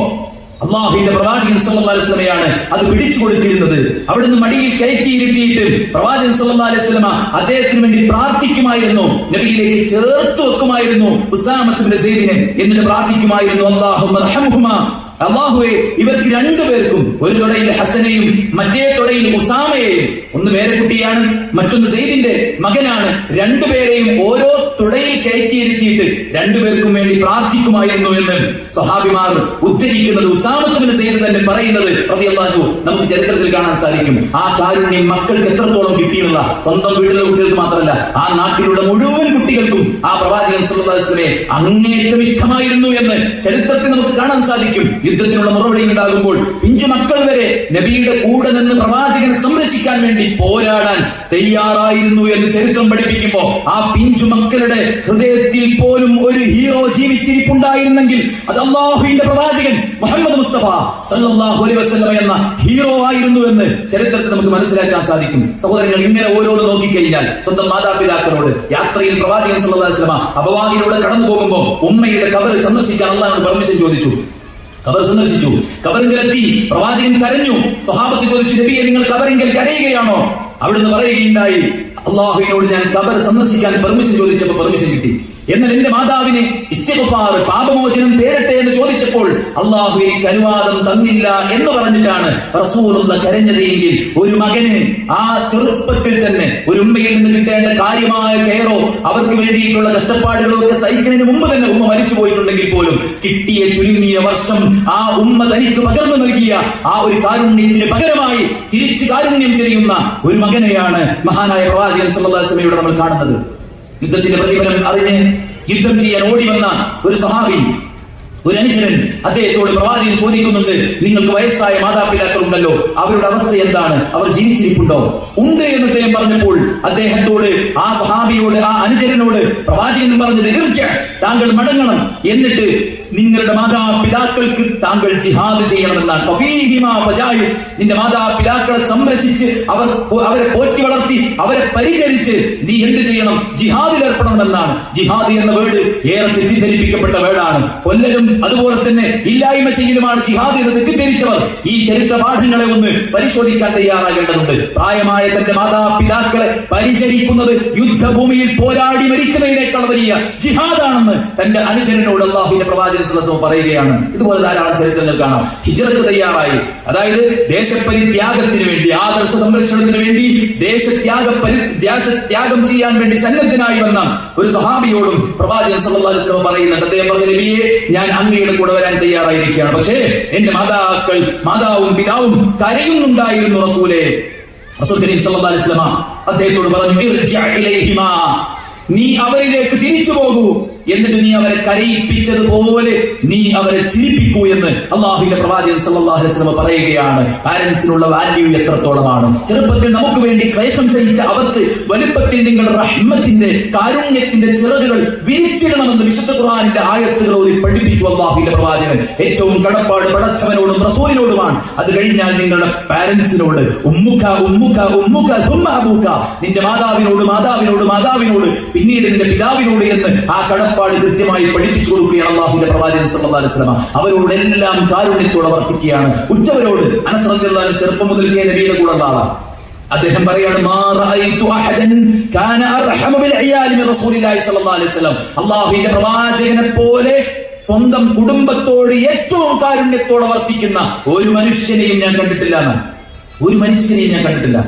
അള്ളാഹുവിന്റെ പ്രവാചകൻ സല്ലല്ലാഹു അലൈഹി വസല്ലമയാണ് അത് പിടിച്ചു കൊടുത്തിരുന്നത്. അവിടുന്ന് മടിയിൽ കയറ്റിയിരുത്തിയിട്ട് പ്രവാചകൻ സല്ലല്ലാഹു അലൈഹി വസല്ലമ അദ്ദേഹത്തിന് വേണ്ടി പ്രാർത്ഥിക്കുമായിരുന്നു. നബിയിലേക്ക് ചേർത്ത് വെക്കുമായിരുന്നു ഉസാമത്ത് ഇബ്നു സൈദിനെ. എന്നിട്ട് പ്രാർത്ഥിക്കുമായിരുന്നു, അല്ലാഹുമ്മ റഹ്മുഹുമാ, അല്ലാഹുവേ ഇവർക്ക് രണ്ടുപേർക്കും, ഒരു തുടയിൽ ഹസനെയും മറ്റേ തുടയിൽ ഉസാമയെയും, ഒന്ന് പേരക്കുട്ടിയാണ് മറ്റൊന്ന് സെയ്ദിന്റെ മകനാണ്, രണ്ടുപേരെയും ഓരോ തുടയിൽ കയറ്റിയിരുത്തിയിട്ട് രണ്ടുപേർക്കും വേണ്ടി പ്രാർത്ഥിക്കുമായിരുന്നു എന്ന് സ്വഹാബിമാർ ഉദ്ധരിക്കുന്നത് ഉസാമത്ത് ഇബ്നു സൈദ് തന്നെ പറയുന്നത് റളിയല്ലാഹു അൻഹു നമുക്ക് ചരിത്രത്തിൽ കാണാൻ സാധിക്കും. ആ കാരുണ്യം മക്കൾക്ക് എത്രത്തോളം കിട്ടിയുള്ള, സ്വന്തം വീട്ടിലെ കുട്ടികൾക്ക് മാത്രമല്ല ആ നാട്ടിലുള്ള മുഴുവൻ കുട്ടികൾക്കും ആ പ്രവാചകൻ സല്ലല്ലാഹു അലൈഹി വസല്ലമയെ അങ്ങേയറ്റം ഇഷ്ടമായിരുന്നു എന്ന് ചരിത്രത്തിൽ നമുക്ക് കാണാൻ സാധിക്കും. യുദ്ധത്തിനുള്ള മറുപടി ഉണ്ടാകുമ്പോൾ പിഞ്ചു മക്കൾ വരെ നബിയുടെ കൂടെ നിന്ന് പ്രവാചകനെ സംരക്ഷിക്കാൻ വേണ്ടി പോരാടാൻ തയ്യാറായിരുന്നു എന്ന് ചരിത്രം പഠിപ്പിക്കുമ്പോ ആ പിഞ്ചു മക്കളുടെ ഹൃദയത്തിൽ പോലും ഒരു ഹീറോ ജീവിച്ചിരിപ്പുണ്ടായിരുന്നെങ്കിൽ അത് അല്ലാഹുവിന്റെ പ്രവാചകൻ മുഹമ്മദ് മുസ്തഫ സല്ലല്ലാഹു അലൈഹി വസല്ലം എന്ന ഹീറോ ആയിരുന്നു എന്ന് ചരിത്രത്തിൽ നമുക്ക് മനസ്സിലാക്കാൻ സാധിക്കും. സഹോദരങ്ങൾ, ഇങ്ങനെ ഓരോന്ന് നോക്കിക്കഴിഞ്ഞാൽ സ്വന്തം മാതാപിതാക്കളോട് യാത്രയിൽ പ്രവാചകൻ സല്ലല്ലാഹു അലൈഹി വസല്ലം അപവാദിലൂടെ കടന്നു പോകുമ്പോൾ ഉമ്മയുടെ ഖബർ സന്ദർശിക്കാൻ അല്ലാഹുവിനോട് പെർമിഷൻ ചോദിച്ചു. ഖബർ സന്ദർശിച്ചു, ഖബറിങ്കലെത്തി, പ്രവാചകൻ കരഞ്ഞു. സ്വഹാബത്ത് ചോദിച്ചു, നബിയെ നിങ്ങൾ ഖബറിങ്കൽ കരയുകയാണോ? അവിടുന്ന് പറയുകയുണ്ടായി, അല്ലാഹുവിനോട് ഞാൻ ഖബർ സന്ദർശിക്കാൻ പെർമിഷൻ ചോദിച്ചപ്പോൾ പെർമിഷൻ കിട്ടി. എന്നാൽ എന്റെ മാതാവിന് ഇസ്തിഗ്ഫാർ, പാപമോചനം തേടട്ടെ എന്ന് ചോദിച്ചപ്പോൾ അല്ലാഹു എനിക്ക് അനുവാദം തന്നില്ല എന്ന് പറഞ്ഞിട്ടാണ് റസൂലുള്ളാഹി കരഞ്ഞത് എങ്കിൽ ഒരു മകന് ആ ചെറുപ്പത്തിൽ തന്നെ ഒരു ഉമ്മയിൽ നിന്ന് കിട്ടേണ്ട കാര്യമായ കെയറോ അവർക്ക് വേണ്ടിയിട്ടുള്ള കഷ്ടപ്പാടുകളോ ഒക്കെ സഹിക്കുന്നതിന് മുമ്പ് തന്നെ ഉമ്മ മരിച്ചു പോയിട്ടുണ്ടെങ്കിൽ പോലും കിട്ടിയ ചുരുങ്ങിയ വർഷം ആ ഉമ്മ തനിക്ക് പകർന്നു നൽകിയ ആ ഒരു കാരുണ്യത്തിന് പകരമായി തിരിച്ച് കാരുണ്യം ചെയ്യുന്ന ഒരു മകനെയാണ് മഹാനായ പ്രവാചകൻ സല്ലല്ലാഹു അലൈഹി വസല്ലമയുടെ നമ്മൾ കാണുന്നത്. യുദ്ധത്തിന്റെ പ്രതിഫലം അറിഞ്ഞ് യുദ്ധം ചെയ്യാൻ ഓടി വന്ന ഒരു സഹാബി, ഒരു അനുചരൻ, അദ്ദേഹത്തോട് പ്രവാചകൻ ചോദിക്കുന്നുണ്ട്, നിങ്ങൾക്ക് വയസ്സായ മാതാപിതാക്കൾ ഉണ്ടല്ലോ, അവരുടെ അവസ്ഥ എന്താണ്? അവർ ജീവിച്ചിരിപ്പുണ്ടോ? ഉണ്ട് എന്ന് അദ്ദേഹം പറഞ്ഞപ്പോൾ അദ്ദേഹത്തോട്, ആ സഹാബിയോട്, ആ അനുചരനോട് പ്രവാചകൻ പറഞ്ഞത്, താങ്കൾ മടങ്ങണം, എന്നിട്ട് നിങ്ങളുടെ മാതാപിതാക്കൾക്ക് താങ്കൾ ജിഹാദ് ചെയ്യണമെന്നാണ്. നിന്റെ മാതാപിതാക്കളെ സംരക്ഷിച്ച് അവരെ പോറ്റി വളർത്തി അവരെ പരിചരിച്ച് നീ എന്ത് ചെയ്യണം? ജിഹാദിൽ ഏർപ്പെടണമെന്നാണ്. ജിഹാദ് എന്ന വേർഡ് ഏറെ തെറ്റിദ്ധരിപ്പിക്കപ്പെട്ട വേർഡാണ്. കൊല്ലലും അതുപോലെ തന്നെ ഇല്ലായ്മ ചെയ്യലുമാണ് ജിഹാദ് എന്ന് തെറ്റിദ്ധരിച്ചവർ ഈ ചരിത്ര പാഠങ്ങളെ ഒന്ന് പരിശോധിക്കാൻ തയ്യാറാകേണ്ടതുണ്ട്. പ്രായമായ തന്റെ മാതാപിതാക്കളെ പരിചരിക്കുന്നത് യുദ്ധഭൂമിയിൽ പോരാടി മരിക്കുന്നതിനേക്കാൾ വലിയ ജിഹാദാണെന്ന് തന്റെ അനുചരനോട് അല്ലാഹുവിന്റെ പ്രവാചകൻ പറയുകയാണ്. ഇതുപോലെ ധാരാളം ചരിത്രങ്ങൾ കാണാം. ഹിജ്റത്ത് തയ്യാറായി, അതായത് ദേശപരിത്യാഗത്തിന് വേണ്ടി, ആദർശ സംരക്ഷണത്തിന് വേണ്ടി ദേശത്യാഗം ചെയ്യാൻ വേണ്ടി സന്നദ്ധനായി വന്ന ഒരു സഹാബിയോടും പ്രവാചകൻ സല്ലല്ലാഹു അലൈഹി വസല്ലം പറയുന്നുണ്ട്. അദ്ദേഹം പറഞ്ഞു, നബിയെ ഞാൻ അങ്ങയുടെ കൂടെ വരാൻ തയ്യാറായിരിക്കുകയാണ്, പക്ഷേ എന്റെ മാതാവും പിതാവും കരയുന്നുണ്ടായിരുന്നു റസൂലേ. റസൂൽ കരീം സല്ലല്ലാഹു അലൈഹി വസല്ലം അദ്ദേഹത്തോട് പറഞ്ഞു, ഇർജിഅ ഇലൈഹിമാ, നീ അവരിലേക്ക് തിരിച്ചു പോകൂ, എന്നിട്ട് നീ അവരെ കരയിപ്പിച്ചതുപോലെ നീ അവരെ ചിരിപ്പിക്കൂ എന്ന് അല്ലാഹുവിന്റെ പ്രവാചകൻ സല്ലല്ലാഹു അലൈഹി വസല്ലം പറയുകയാണ്. പാരന്റ്സിനുള്ള വാല്യൂ എത്രത്തോളമാണ്. ചെറുപ്പത്തിൽ നമുക്ക് വേണ്ടി ക്ലേശം സഹിച്ച അവർക്ക് വലുപ്പത്തിൽ നിങ്ങൾ റഹ്മത്തിന്റെ, കാരുണ്യത്തിന്റെ ചിറകുകൾ വിരിച്ചിടണമെന്ന് വിശുദ്ധ ഖുർആനിന്റെ ആയത്തുകൾ ഓതി പഠിപ്പിച്ചു അല്ലാഹുവിന്റെ പ്രവാചകൻ. ഏറ്റവും കടപ്പാട് പടച്ചവനോടും റസൂലിനോടുമാണ്. അത് കഴിഞ്ഞാൽ നിങ്ങളുടെ പാരന്റ്സിനോട്, നിന്റെ മാതാവിനോട് പിന്നീട് നിന്റെ പിതാവിനോട് എന്ന് ആ കടപ്പാട് കൃത്യമായി പഠിപ്പിച്ചു കൊടുക്കുകയാണ് അല്ലാഹുവിന്റെ പ്രവാചകൻ സല്ലല്ലാഹു അലൈഹി വസല്ലം. അവരോടെല്ലാം കാരുണ്യത്തോടെ വർത്തിക്കുകയാണ്. ഉച്ചവരോട്, അനസ് റളിയല്ലാഹു അൻഹു ചെറുപ്പം മുതൽക്കേ നബിയുടെ കൂടെ ഉള്ള ആളാണ്. അദ്ദേഹം പറയാണ്, മാ റഅയ്തു അഹദൻ കാന അർഹമ ബിൽ ഇയാലി മിൻ റസൂലില്ലാഹി സ്വല്ലല്ലാഹു അലൈഹി വസല്ലം. അല്ലാഹുവിന്റെ പ്രവാചകനെ പോലെ സ്വന്തം കുടുംബത്തോട് ഏറ്റവും കാരുണ്യത്തോടെ വർത്തിക്കുന്ന ഒരു മനുഷ്യനെയും ഞാൻ കണ്ടിട്ടില്ല. ഒരു മനുഷ്യനെയും ഞാൻ കണ്ടിട്ടില്ല.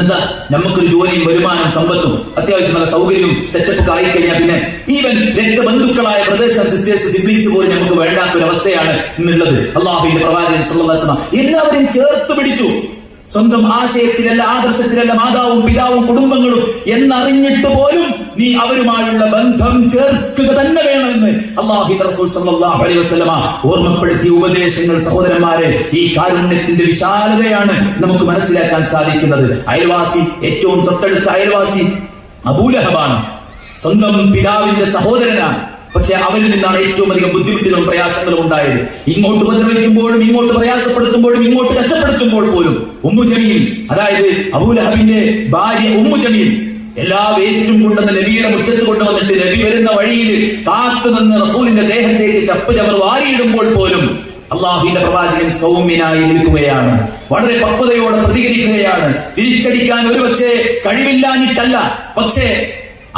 എന്താ, നമുക്കൊരു ജോലിയും വരുമാനം സമ്പത്തും അത്യാവശ്യം നല്ല സൗകര്യവും സെറ്റപ്പ് ഒക്കെ ആയിക്കഴിഞ്ഞാൽ പിന്നെ ഈവൻ രക്തബന്ധുക്കളായ ബ്രദേഴ്സ് ആൻഡ് സിസ്റ്റേഴ്സ്, സിബ്ലിംഗ്സ് പോലും നമുക്ക് വേണ്ടാത്ത ഒരു അവസ്ഥയാണ് ഇന്നുള്ളത്. അല്ലാഹുവിന്റെ പ്രവാചകൻ സല്ലല്ലാഹു അലൈഹി വസല്ലം എല്ലാവരെയും ചേർത്ത് പിടിച്ചു. സ്വന്തം ആശയത്തിലല്ല, ആദർശത്തിലല്ല, മാതാവും പിതാവും കുടുംബങ്ങളും എന്നറിഞ്ഞിട്ട് പോലും നീ അവരുമായുള്ള ബന്ധം ചേർക്കുക തന്നെ വേണമെന്ന് അല്ലാഹുവിന്റെ റസൂൽ സല്ലല്ലാഹു അലൈഹി വസല്ലം ഓർമ്മപ്പെടുത്തിയ ഉപദേശങ്ങൾ, സഹോദരന്മാരെ, ഈ കാരുണ്യത്തിന്റെ വിശാലതയാണ് നമുക്ക് മനസ്സിലാക്കാൻ സാധിക്കുന്നത്. അയൽവാസി, ഏറ്റവും തൊട്ടടുത്ത അയൽവാസി അബൂലഹബാണ്. സ്വന്തം പിതാവിന്റെ സഹോദരനാണ്. പക്ഷെ അവരിൽ നിന്നാണ് ഏറ്റവും അധികം ബുദ്ധിമുട്ടുകളും പ്രയാസങ്ങളും ഉണ്ടായത്. ഇങ്ങോട്ട് ഉപദ്രവിക്കുമ്പോഴും, ഇങ്ങോട്ട് പ്രയാസപ്പെടുത്തുമ്പോഴും, ഇങ്ങോട്ട് കഷ്ടപ്പെടുത്തുമ്പോൾ പോലും ഉമ്മു ജമീൽ, അതായത് അബൂലഹബിന്റെ ഭാര്യ ഉമ്മു ജമീൽ, എല്ലാ വേസ്റ്റും കൊണ്ടുവന്ന് നബിയുടെ മുറ്റത്ത് കൊണ്ടുവന്നിട്ട് നബി വരുന്ന വഴിയിൽ കാത്തുനിന്ന് റസൂലിന്റെ ദേഹത്തേക്ക് ചപ്പ് ചവർ വാരിയിടുമ്പോൾ പോലും അള്ളാഹുവിന്റെ പ്രവാചകൻ സൗമ്യനായി നിൽക്കുകയാണ്, വളരെ പക്വതയോടെ പ്രതികരിക്കുകയാണ്. തിരിച്ചടിക്കാൻ ഒരുപക്ഷെ കഴിവില്ലാഞ്ഞിട്ടല്ല, പക്ഷേ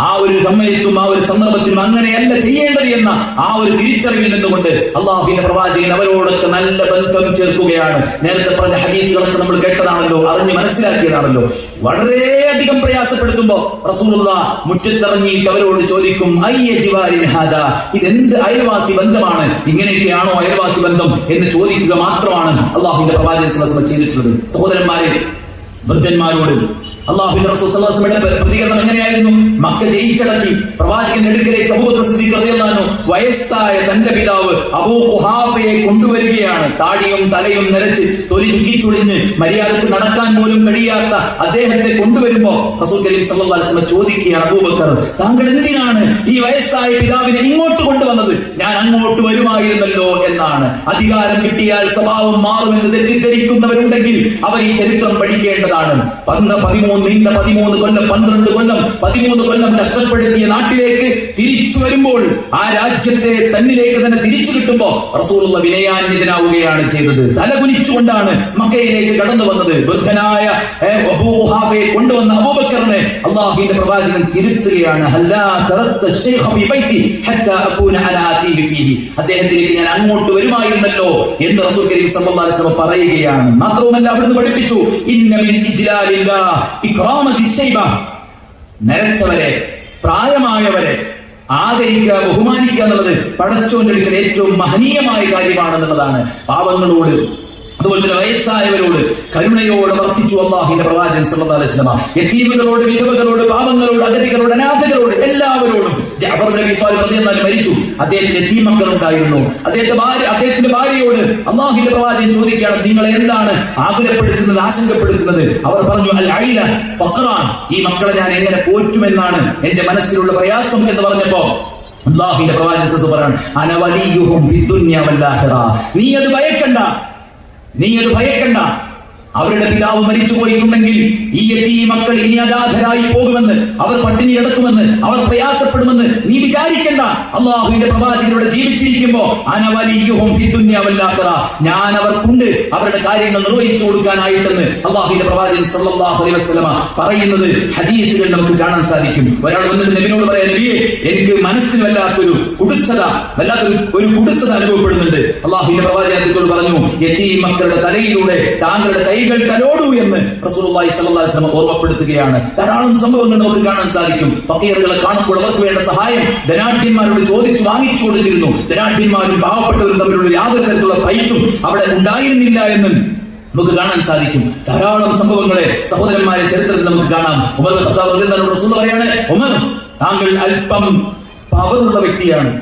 ആ ഒരു സമയത്തും ആ ഒരു സന്ദർഭത്തിലും അങ്ങനെയല്ല ചെയ്യേണ്ടത് എന്ന ആ ഒരു തിരിച്ചറിവിൽ നിന്നുകൊണ്ട് അള്ളാഹുവിന്റെ പ്രവാചകൻ അവരോടൊക്കെ നല്ല ബന്ധം ചേർക്കുകയാണ്. നേരത്തെ പറഞ്ഞ ഹദീസുകളൊക്കെ നമ്മൾ കേട്ടതാണല്ലോ, അറിഞ്ഞ് മനസ്സിലാക്കിയതാണല്ലോ. വളരെയധികം പ്രയാസപ്പെടുത്തുമ്പോ റസൂലുള്ളാഹ് മുറ്റത്തിറങ്ങിയിട്ട് അവരോട് ചോദിക്കും, അയ്യ ജിവാരിൻ ഹാദാ, ഇതെന്ത് അയൽവാസി ബന്ധമാണ്, ഇങ്ങനെയൊക്കെയാണോ അയൽവാസി ബന്ധം എന്ന് ചോദിക്കുക മാത്രമാണ് അള്ളാഹുവിന്റെ പ്രവാചകൻ സ്വല്ലല്ലാഹു അലൈഹി വസല്ലം ചെയ്തിട്ടുള്ളത്. സഹോദരന്മാരെ, വൃദ്ധന്മാരോട് അല്ലാഹുവിന്റെ റസൂൽ സ്വല്ലല്ലാഹു അലൈഹി വസല്ലം പ്രതികരണം എങ്ങനെയായിരുന്നു? മക്ക ജയിച്ചടക്കി പ്രവാചകന്റെ അടുക്കലേക്ക് അബൂബക്കർ സിദ്ദീഖ് റളിയല്ലാഹു അൻഹു വയസ്സായ തന്റെ പിതാവ് അബൂ ഖുഹാഫയെ കൊണ്ടുവരികയാണ്. താടിയും തലയും നരച്ച് തൊലി ചുക്കിച്ചുളിഞ്ഞ് മര്യാദക്ക് നടക്കാൻ പോലും കഴിയാത്ത അദ്ദേഹത്തെ കൊണ്ടുവരുമ്പോ റസൂൽ കരീം സല്ലല്ലാഹു അലൈഹി വസല്ലം ചോദിക്കുകയാണ്, അബൂബക്കർ, താങ്കൾ എന്തിനാണ് ഈ വയസ്സായ പിതാവിനെ ഇങ്ങോട്ട് കൊണ്ടുവന്നത്? ഞാൻ അങ്ങോട്ട് വരുമായിരുന്നല്ലോ എന്നാണ്. അധികാരം കിട്ടിയാൽ സ്വഭാവം മാറുമെന്ന് തെറ്റിദ്ധരിക്കുന്നവരുണ്ടെങ്കിൽ അവർ ഈ ചരിത്രം പഠിക്കേണ്ടതാണ്. 13 കൊല്ലം 12 കൊല്ലം 13 കൊല്ലം കഷ്ടപ്പെടുത്തിയ നാട്ടിലേക്ക് തിരിച്ചു വരുമ്പോൾ, ആ രാജ്യത്തെ തന്നിലേക്ക് തന്നെ തിരിച്ചു കിട്ടുമ്പോ റസൂലുള്ള വിനയാന്വിതനാവുകയാണ് ചെയ്തത്. തലകുനിച്ചുകൊണ്ടാണ് മക്കയിലേക്ക് കടന്നു വന്നത്. വൃദ്ധനായ അബൂ ഖുഹാഫയെ കൊണ്ടുവന്ന അബൂബക്കറിനെ അല്ലാഹുവിന്റെ പ്രവാചകൻ തിരുത്തുകയാണ്. അദ്ദേഹത്തിലേക്ക് ഞാൻ അങ്ങോട്ട് വരുമായിരുന്നല്ലോ എന്ന് റസൂൽ കരീം സല്ലല്ലാഹു അലൈഹി വസല്ലം പറയുകയാണ്. മാത്രവുമല്ല, അവിടുന്ന് പഠിപ്പിച്ചു, ഇന്ന മിൻ ഇജ്ലാലില്ലാഹ് ഇക്റാമതി ശൈബ, നരച്ചവരെ, പ്രായമായവരെ ആദരിക്കുക, ബഹുമാനിക്കുക എന്നുള്ളത് പടച്ചോന്റെ അടുക്കൽ ഏറ്റവും മഹനീയമായ കാര്യമാണെന്നുള്ളതാണ്. പാവങ്ങളോട്, അതുപോലെ തന്നെ വയസ്സായവരോട് കരുണയോടെ വർത്തിച്ചു അല്ലാഹുവിന്റെ പ്രവാചകൻ സല്ലല്ലാഹു അലൈഹി വസല്ലം. യതീമുകളോട്, വിധവകളോട്, പാവങ്ങളോട്, അഗതികളോട്, അനാഥകളോട്, എല്ലാവരോടും. ജഅഫർ ഇബ്നു അബീ ത്വാലിബ് റളിയല്ലാഹു അൻഹു മരിച്ചു. അദ്ദേഹത്തിന് യതീം മക്കളുണ്ടായിരുന്നു. അദ്ദേഹത്തിന്റെ ഭാര്യയോട് അല്ലാഹുവിന്റെ പ്രവാചകൻ ചോദിക്കുകയാണ്, നിങ്ങൾ എന്താണ് ആകുലപ്പെടുത്തുന്നത്, ആശങ്കപ്പെടുത്തുന്നത്? അവർ പറഞ്ഞു, അൽ ഐല ഫഖറാൻ, ഈ മക്കളെ ഞാൻ എങ്ങനെ പോറ്റുമെന്നാണ് എന്റെ മനസ്സിലുള്ള പ്രയാസം എന്ന് പറഞ്ഞപ്പോ അല്ലാഹുവിന്റെ പ്രവാചകൻ പറയാണ്, അന വലിയുഹും ഫിദ്ദുനിയ വൽ ആഖിറ, നീ അത് ഭയക്കണ്ട. അവരുടെ പിതാവ് മരിച്ചു പോയിട്ടുണ്ടെങ്കിൽ ഈ മക്കൾ ഇനി അനാഥരായി പോകുമെന്ന്, അവർ പട്ടിണി കിടക്കുമെന്ന്, അവർ പ്രയാസപ്പെടുമെന്ന് നീ വിചാരിക്കണ്ട. അല്ലാഹുവിന്റെ പ്രവാചകനോട് ജീവിച്ചിരിക്കുമ്പോ അനവലിയുഹും ഫിദ്ദുനിയ വൽ ആഖിറ, ഞാൻ അവർക്കുണ്ട് അവരുടെ കാര്യങ്ങൾ നിർവഹിച്ചു കൊടുക്കാനായിട്ടെന്ന് അല്ലാഹുവിന്റെ പ്രവാചകൻ സല്ലല്ലാഹു അലൈഹി വസല്ലം പറയുന്നത് ഹദീസുകൾ നമുക്ക് കാണാൻ സാധിക്കും. ഒരാൾ വന്നിട്ട് നബിയോട് പറയാൻ, നബിയെ, എനിക്ക് മനസ്സിന് വല്ലാത്തൊരു കുടുസത അനുഭവപ്പെടുന്നുണ്ട്. അല്ലാഹുവിന്റെ പ്രവാചകൻ പറഞ്ഞു, യതീം മക്കളുടെ തലയിലൂടെ താങ്കളുടെ കൈകൾ തലോടൂ എന്ന് റസൂലുള്ളാഹി സ്വല്ലല്ലാഹു അലൈഹി വസല്ലം ഓർമ്മപ്പെടുത്തുകയാണ്. ധാരാളം സംഭവങ്ങൾ നമുക്ക് കാണാൻ സാധിക്കും. ഫഖീറുകളെ കാണുമ്പോൾ അവർക്ക് വേണ്ട സഹായം ധനാഢ്യന്മാരോട് ചോദിച്ചു വാങ്ങിച്ചു കൊടുത്തിരുന്നു. ധനാഢ്യന്മാരും പാവപ്പെട്ടവരും തമ്മിലുള്ള യാതൊരു തരത്തിലുള്ള ഫൈറ്റും അവിടെ ഉണ്ടായിരുന്നില്ല എന്ന് നമുക്ക് കാണാൻ സാധിക്കും. ധാരാളം സംഭവങ്ങളെ സഹോദരന്മാരെ ചരിത്രത്തിൽ നമുക്ക് കാണാം. ഉമർ ഇബ്നു ഖത്താബ് റളിയല്ലാഹു അൻഹു റസൂൽ പറയാണ്, ഉമർ, താങ്കൾ അല്പം പവറുള്ള വ്യക്തിയാണ്.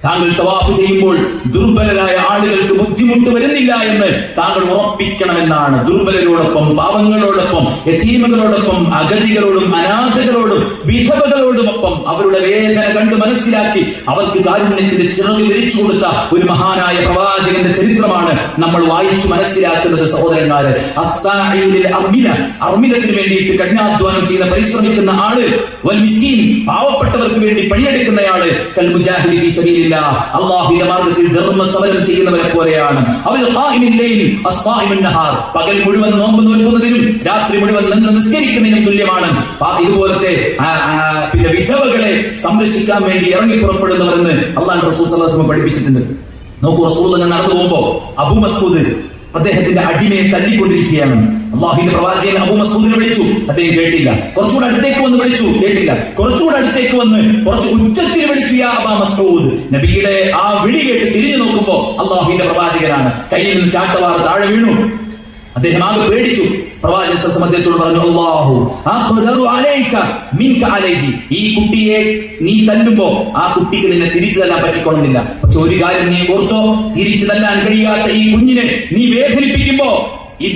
താങ്കൾ തവാഫ് ചെയ്യുമ്പോൾ ദുർബലരായ ആളുകൾക്ക് ബുദ്ധിമുട്ട് വരുന്നില്ല എന്ന് താങ്കൾ ഉറപ്പിക്കണമെന്നാണ്. ദുർബലരോടൊപ്പം, പാവങ്ങളോടൊപ്പം, യതീമുകളോടൊപ്പം, അഗതികളോടും, അനാഥകളോടും, വിധവകളോടുമൊപ്പം അവരുടെ വേദന കണ്ട് മനസ്സിലാക്കി അവർക്ക് കാരുണ്യത്തിന്റെ ചിറക് വിരിച്ചു കൊടുത്ത ഒരു മഹാനായ പ്രവാചകന്റെ ചരിത്രമാണ് നമ്മൾ വായിച്ചു മനസ്സിലാക്കുന്നത്. സഹോദരന്മാരെ, അർമിലത്തിന് വേണ്ടിയിട്ട് കഠിനാധ്വാനം ചെയ്ത് പരിശ്രമിക്കുന്ന ആള്, വൽ മിസ്കീൻ, പാവപ്പെട്ടവർക്ക് വേണ്ടി പണിയെടുക്കുന്നയാള്, കൽ മുജാഹിദി ഫീ സബീലില്ലാഹ്, അല്ലാഹുവിന്റെ മാർഗ്ഗത്തിൽ ധർമ്മ സമരം ചെയ്യുന്നവരെ പോലെയാണ്. അവൽ ഖായിമിൽ ലൈൽ അസ്സായിമുൻ നഹാർ, പകൽ മുഴുവൻ നോമ്പ് നോൽക്കുന്നതിനും രാത്രി മുഴുവൻ നിന്ന് നിസ്കരിക്കുന്നതിനും തുല്യമാണ്. ഇതുപോലത്തെ പിന്നെ വിധവകളെ സംരക്ഷിക്കാൻ വേണ്ടി ഇറങ്ങി പുറപ്പെടുന്നവരെന്ന് അല്ലാഹുവിന്റെ റസൂൽ സല്ലല്ലാഹു അലൈഹി വസല്ലം പഠിപ്പിച്ചിട്ടുണ്ട്. നോക്കൂ, റസൂലുള്ളാഹി നടന്നു പോകുമ്പോ അബൂ മസ്ഊദ് അദ്ദേഹത്തിന്റെ അടിമയെ തല്ലിക്കൊണ്ടിരിക്കുകയാണ്. അല്ലാഹുവിന്റെ പ്രവാചകൻ അബൂ മസ്ഊദിനെ വിളിച്ചു, അദ്ദേഹം കേട്ടില്ല. കുറച്ചുകൂടെ അടുത്തേക്ക് വന്ന് വിളിച്ചു, കേട്ടില്ല. കുറച്ചുകൂടെ അടുത്തേക്ക് വന്ന് കുറച്ച് ഉച്ചത്തിൽ വിളിച്ചു, യാ അബാ മസ്ഊദ്. നബിയുടെ ആ വിളി കേട്ട് തിരിഞ്ഞു നോക്കുമ്പോ അല്ലാഹുവിന്റെ പ്രവാചകനാണ്. കയ്യിൽ നിന്ന് ചാട്ടവാർ താഴെ വീണു. അദ്ദേഹം ആകെ പേടിച്ചു. പ്രവാചകൻ അദ്ദേഹത്തോട് പറഞ്ഞു, അല്ലാഹു അഖ്ദറു അലൈക മിൻക അലൈഹി, ഈ കുട്ടിയെ നീ തല്ലുമ്പോ ആ കുട്ടിക്ക് നിന്നെ തിരിച്ചു തല്ലാൻ പറ്റിക്കൊള്ളുന്നില്ല. പക്ഷെ ഒരു കാര്യം നീ ഓർത്തോ, തിരിച്ചു തല്ലാൻ കഴിയാത്ത ഈ കുഞ്ഞിനെ നീ വേദനിപ്പിക്കുമ്പോ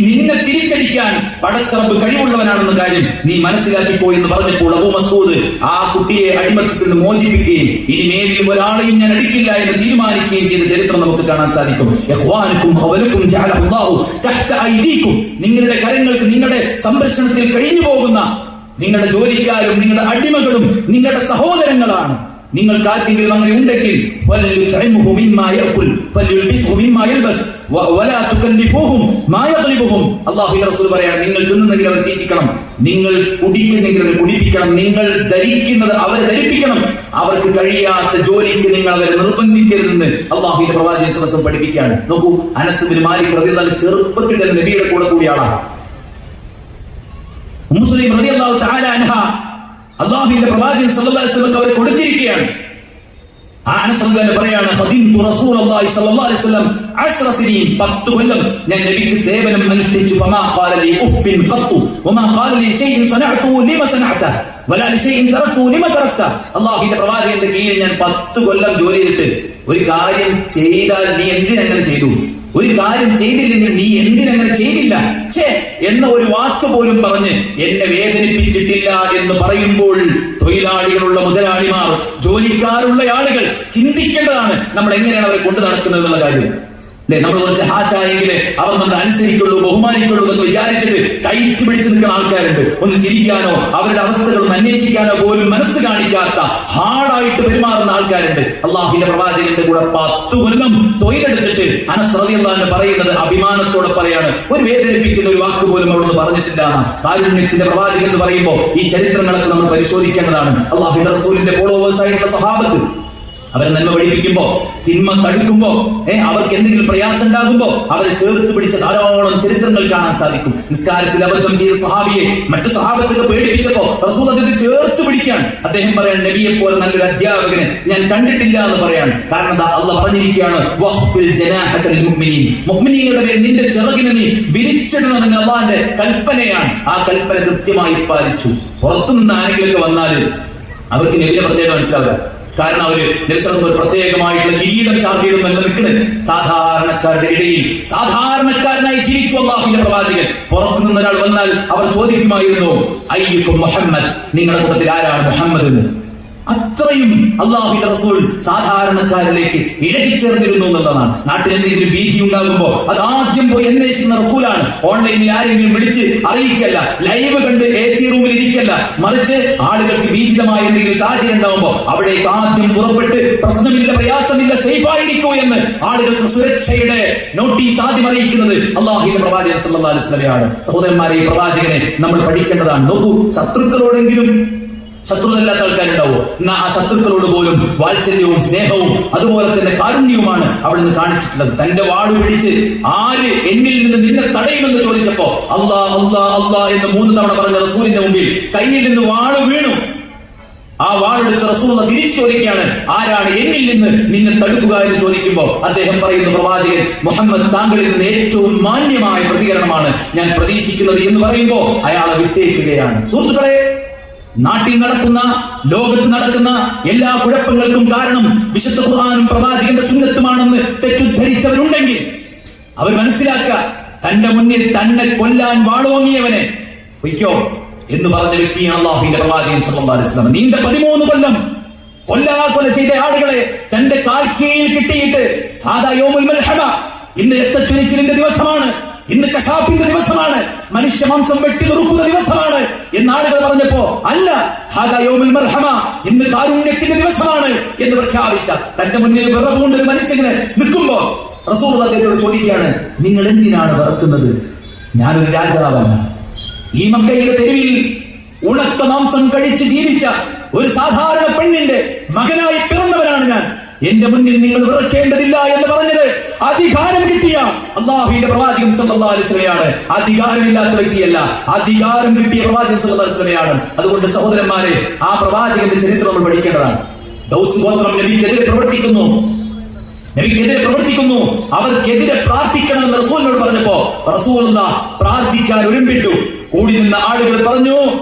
നിന്നെ തിരിച്ചടിക്കാൻ പടച്ചറബ് കഴിവുള്ളവനാണെന്ന കാര്യം നീ മനസ്സിലാക്കിപ്പോ എന്ന് പറഞ്ഞപ്പോൾ അബൂ മസ്ഊദ് ആ കുട്ടിയെ അടിമത്തത്തിൽ നിന്ന് മോചിപ്പിക്കുകയും ഇനി മേലിൽ ഒരാളെയും ഞാൻ അടിക്കില്ല എന്ന് തീരുമാനിക്കുകയും ചെയ്ത ചരിത്രം നമുക്ക് കാണാൻ സാധിക്കും. നിങ്ങളുടെ കരങ്ങൾക്ക് നിങ്ങളുടെ സംരക്ഷണത്തിൽ കഴിഞ്ഞു പോകുന്ന നിങ്ങളുടെ ജോലിക്കാരും നിങ്ങളുടെ അടിമകളും നിങ്ങളുടെ സഹോദരങ്ങളാണ്. നിങ്ങൾക്ക് ആർക്കെങ്കിലും അങ്ങനെ ഉണ്ടെങ്കിൽ അല്ലാഹുവിന്റെ റസൂൽ പറയാണ്, നിങ്ങൾ തിന്നുന്നെങ്കിൽ അവരെ തീറ്റിക്കണം, നിങ്ങൾ കുടിക്കുന്നെങ്കിൽ അവരെ കുടിപ്പിക്കണം, നിങ്ങൾ ധരിക്കുന്നത് അവരെ ധരിപ്പിക്കണം, അവർക്ക് കഴിയാത്ത ജോലിക്ക് നിങ്ങൾ അവരെ നിർബന്ധിക്കരുതെന്ന് അല്ലാഹുവിന്റെ പ്രവാചകൻ സ്വല്ലല്ലാഹു അലൈഹി വസല്ലം പഠിപ്പിക്കുകയാണ്. നോക്കൂ, അനസ് ബിൻ മാലിക് റളിയല്ലാഹു ചെറുപ്പത്തിൽ തന്നെ നബിയുടെ കൂടെ ആളാണ്. ഉമ്മു സുലൈം റളിയല്ലാഹു തആല അൻഹ അല്ലാഹുവിന്റെ പ്രവാചകൻ സ്വല്ലല്ലാഹു അലൈഹി വസല്ലം അവരെ കൊടുത്തിരിക്കുകയാണ്. ആ അനസ് റളിയല്ലാഹു പറയാണ്, ഖദിംതു റസൂലുള്ളാഹി സ്വല്ലല്ലാഹു അലൈഹി വസല്ലം 10 സിനീൻ, 10 കൊല്ലം ഞാൻ നബിക്ക് സേവനം അനുഷ്ഠിച്ചു. ഫമാ ഖാല ലി ഉഫ്ഫിൻ ഖത്തു വമാ ഖാല ലി ശൈഇൻ സനഅതു ലിമ സനഅത വലാ ലി ശൈഇൻ തറക്തു ലിമ തറക്ത. അല്ലാഹുവിന്റെ പ്രവാചകന്റെ കീഴിൽ ഞാൻ 10 കൊല്ലം ജോലി ചെയ്തിട്ട് ഒരു കാര്യം ചെയ്താൽ നീ എന്തിനങ്ങനെ ചെയ്തു, ഒരു കാര്യം ചെയ്തില്ലെങ്കിൽ നീ എന്തിനങ്ങനെ ചെയ്തില്ല എന്ന ഒരു വാക്ക് പോലും പറഞ്ഞ് എന്നെ വേദനിപ്പിച്ചിട്ടില്ല എന്ന് പറയുമ്പോൾ തൊഴിലാളികളുള്ള മുതലാളിമാർ, ജോലിക്കാരുള്ള ആളുകൾ ചിന്തിക്കേണ്ടതാണ് നമ്മൾ എങ്ങനെയാണ് അവരെ കൊണ്ടു നടക്കുന്നത് എന്നുള്ള കാര്യം. അല്ലെ, നമ്മൾ കുറച്ച് ഹാഷായെങ്കില് അവർ നമ്മൾ അനുസരിക്കുള്ളൂ, ബഹുമാനിക്കുള്ളൂ എന്ന് വിചാരിച്ചിട്ട് കൈറ്റ് പിടിച്ചു നിൽക്കുന്ന ആൾക്കാരുണ്ട്. ഒന്ന് ചിരിക്കാനോ അവരുടെ അവസ്ഥകളൊന്നും അന്വേഷിക്കാനോ പോലും മനസ്സ് കാണിക്കാത്ത ഹാർഡായിട്ട് പെരുമാറുന്ന ആൾക്കാരുണ്ട്. അല്ലാഹുവിന്റെ പ്രവാചകന്റെ കൂടെ 10 കൊല്ലം തൊഴിലെടുത്തിട്ട് അനസ് റളിയല്ലാഹു അൻഹു പറയുന്നത് അഭിമാനത്തോടെ പറയാണ്, ഒരു വേദനിപ്പിക്കുന്ന ഒരു വാക്ക് പോലും അവിടുന്ന് പറഞ്ഞിട്ടില്ല. കാരുണ്യത്തിന്റെ പ്രവാചകൻ എന്ന് പറയുമ്പോൾ ഈ ചരിത്രങ്ങളൊക്കെ നമ്മൾ പരിശോധിക്കേണ്ടതാണ്. അല്ലാഹുവിന്റെ റസൂലിന്റെ ഫോളോവേഴ്സ് ആയിട്ടുള്ള സ്വഹാബത്ത് അവരെ നന്മ പഠിപ്പിക്കുമ്പോ, തിന്മ തടുക്കുമ്പോ, അവർക്ക് എന്തെങ്കിലും പ്രയാസം ഉണ്ടാകുമ്പോ അവരെ ചേർത്ത് പിടിച്ച ധാരാളം ചരിത്രങ്ങൾ കാണാൻ സാധിക്കും. നിസ്കാരത്തിൽ അബദ്ധം ചെയ്ത സ്വഹാബിയെ മറ്റു സ്വഹാബത്തൊക്കെ പേടിപ്പിച്ചപ്പോ റസൂൽ അതിനെ ചേർത്ത് പിടിക്കാൻ അദ്ദേഹം പറയാൻ, നബിയെ പോലെ നല്ലൊരു അധ്യാപകനെ ഞാൻ കണ്ടിട്ടില്ല എന്ന് പറയാൻ. കാരണം അല്ലാഹു പറഞ്ഞിരിക്കുകയാണ്, മുഅ്മിനീങ്ങളുടെ മേൽ നിന്റെ ചിറകിനെ നീ വിരിച്ചിടണമെന്ന് അല്ലാഹുവിന്റെ കൽപ്പനയാണ്. ആ കൽപ്പന കൃത്യമായി പാലിച്ചു. പുറത്തുനിന്ന് ആരെങ്കിലൊക്കെ വന്നാലും അവർക്ക് നബിയെ പ്രത്യേകം മനസ്സിലാവുക. കാരണം അവര് നബിസല്ലല്ലാഹു ഒരു പ്രത്യേകമായിട്ടുള്ള കിരീടം ചാർത്തി ചെയ്തെന്നല്ല നിൽക്കുന്നത്. സാധാരണക്കാരുടെ ഇടയിൽ സാധാരണക്കാരനായി ജീവിച്ചു അല്ലാഹുവിന്റെ പ്രവാചകൻ. പുറത്തു നിന്ന് ഒരാൾ വന്നാൽ അവർ ചോദിക്കുമായിരുന്നു, അയ്യുക്കും മുഹമ്മദ്, നിങ്ങളുടെ കൂട്ടത്തിൽ ആരാണ് മുഹമ്മദ് എന്ന്. അത്രയും അല്ലാഹുവിന്റെ റസൂൽ സാധാരണക്കാരിലേക്ക് ഇഴകിച്ചേർന്നിരുന്നു എന്നുള്ളതാണ്. നാട്ടിൽ എന്തെങ്കിലും ഭീതി ഉണ്ടാകുമ്പോ അത് ആദ്യം പോയി അന്വേഷിക്കുന്ന റസൂലാണ്. ഓൺലൈനിൽ ആരെങ്കിലും വിളിച്ച് അറിയിക്കല്ല, ലൈവ് കണ്ട് AC റൂമിൽ ഇരിക്കല്ല, മറിച്ച് ആളുകൾക്ക് ഭീതിതമായ എന്തെങ്കിലും സാഹചര്യം ഉണ്ടാകുമ്പോ അവിടേക്ക് ആദ്യം പുറപ്പെട്ട് പ്രശ്നമില്ല, പ്രയാസമില്ല, സേഫ് ആയിരിക്കൂ എന്ന് ആളുകൾക്ക് സുരക്ഷയുടെ നോട്ടീസ് ആദ്യം അറിയിക്കുന്നത് അല്ലാഹുവിന്റെ പ്രവാചകൻ സല്ലല്ലാഹു അലൈഹി വസല്ലമയാണ്. സഹോദരന്മാരെ, ഈ പ്രവാചകനെ നമ്മൾ പഠിക്കേണ്ടതാണ്. നോക്കൂ, ശത്രുക്കളോടെങ്കിലും ശത്രുതല്ലാത്ത ആൾക്കാരുണ്ടാവോ? എന്നാ ആ ശത്രുക്കളോട് പോലും വാത്സല്യവും സ്നേഹവും അതുപോലെ തന്നെ കാരുണ്യവുമാണ് അവിടുന്ന് കാണിച്ചിട്ടുള്ളത്. തന്റെ വാള് പിടിച്ച് ആര് എന്നിൽ നിന്ന് നിന്നെ തടയുമെന്ന് ചോദിച്ചപ്പോ അല്ലാ അല്ലാ അല്ലാ എന്ന് 3 തവണ പറഞ്ഞ റസൂലിന്റെ മുമ്പിൽ കയ്യിൽ നിന്ന് വാള് വീണു. ആ വാളെടുത്ത് റസൂൽ തിരിച്ചു ചോദിക്കുകയാണ്, ആരാണ് എന്നിൽ നിന്ന് നിന്നെ തടുക്കുക എന്ന് ചോദിക്കുമ്പോൾ അദ്ദേഹം പറയുന്നു, പ്രവാചകൻ മുഹമ്മദ്, താങ്കളിൽ നിന്ന് ഏറ്റവും മാന്യമായ പ്രതികരണമാണ് ഞാൻ പ്രതീക്ഷിക്കുന്നത് എന്ന് പറയുമ്പോ അയാളെ വിട്ടേക്കുകയാണ്. സുഹൃത്തുക്കളെ, നാട്ടിൽ നടക്കുന്ന, ലോകത്ത് നടക്കുന്ന എല്ലാ കുഴപ്പങ്ങൾക്കും കാരണം വിശുദ്ധ ഖുർആനും പ്രവാചകന്റെ സുന്നത്തുമാണെന്ന് തെറ്റിദ്ധരിച്ചവരുണ്ടെങ്കിൽ അവർ മനസ്സിലാക്കുക, തന്റെ മുന്നിൽ തന്നെ കൊല്ലാൻ വാളോങ്ങിയവനെ പൊയ്ക്കോ എന്ന് പറഞ്ഞ വ്യക്തിയാണ് അല്ലാഹുവിന്റെ പ്രവാചകൻ സല്ലല്ലാഹു അലൈഹി വസല്ലം. നീണ്ട 13 കൊല്ലം കൊല ചെയ്ത ആളുകളെ തന്റെ കാൽക്കീഴിൽ കിട്ടിയിട്ട് ഹാദാ യൗമുൽ മൽഹമ, ഇന്ന് രക്തച്ചൊരിച്ചിലിന്റെ ദിവസമാണ്, ഇന്ന് കശാപ്പിന്റെ ദിവസമാണ്, മനുഷ്യ മാംസം വെട്ടി നുറുക്കുന്ന ദിവസമാണ് എന്ന് ആളുകൾ പറഞ്ഞപ്പോ അല്ല, ഹാദാ യൗമുൽ മർഹമ, ഇന്ന് കാരുണ്യത്തിന്റെ ദിവസമാണ് എന്ന് പ്രഖ്യാപിച്ച തന്റെ മുന്നിൽ വിറവുകൊണ്ട് ഒരു മനുഷ്യനെ നിൽക്കുമ്പോ റസൂൽ അദ്ദേഹത്തോട് ചോദിക്കുകയാണ്, നിങ്ങൾ എന്തിനാണ് വിറക്കുന്നത്? ഞാനൊരു രാജാവല്ല. ഈ മക്കയിലെ തെരുവിൽ ഉണക്ക മാംസം കഴിച്ച് ജീവിച്ച ഒരു സാധാരണ പെണ്ണിന്റെ മകനായി പിറന്നവനാണ് ഞാൻ. എന്റെ മുന്നിൽ നിങ്ങൾ വിറക്കേണ്ടതില്ല എന്ന് പറഞ്ഞത് അധികാരം കിട്ടിയ അല്ലാഹുവിന്റെ പ്രവാചകൻ സല്ലല്ലാഹു അലൈഹി വസല്ലമയാണ്. അധികാരമില്ലാത്ത വ്യക്തിയല്ല, അധികാരം കിട്ടിയ പ്രവാചകൻ സല്ലല്ലാഹു അലൈഹി വസല്ലമയാണ്. അതുകൊണ്ട് സഹോദരന്മാരെ, ആ പ്രവാചകന്റെ ചരിത്രം നമ്മൾ പഠിക്കേണ്ടതാണ്. ദൗസ് ഗോത്രം നബിക്കെതിരെ പ്രവർത്തിക്കുന്നു, അവർക്കെതിരെ പ്രാർത്ഥിക്കണമെന്ന് റസൂലിനോട് പറഞ്ഞപ്പോ റസൂലുള്ളാഹി പ്രാർത്ഥിക്കാൻ ഒരുമ്പിട്ടു. കൂടി നിന്ന ആളുകൾ പറഞ്ഞു,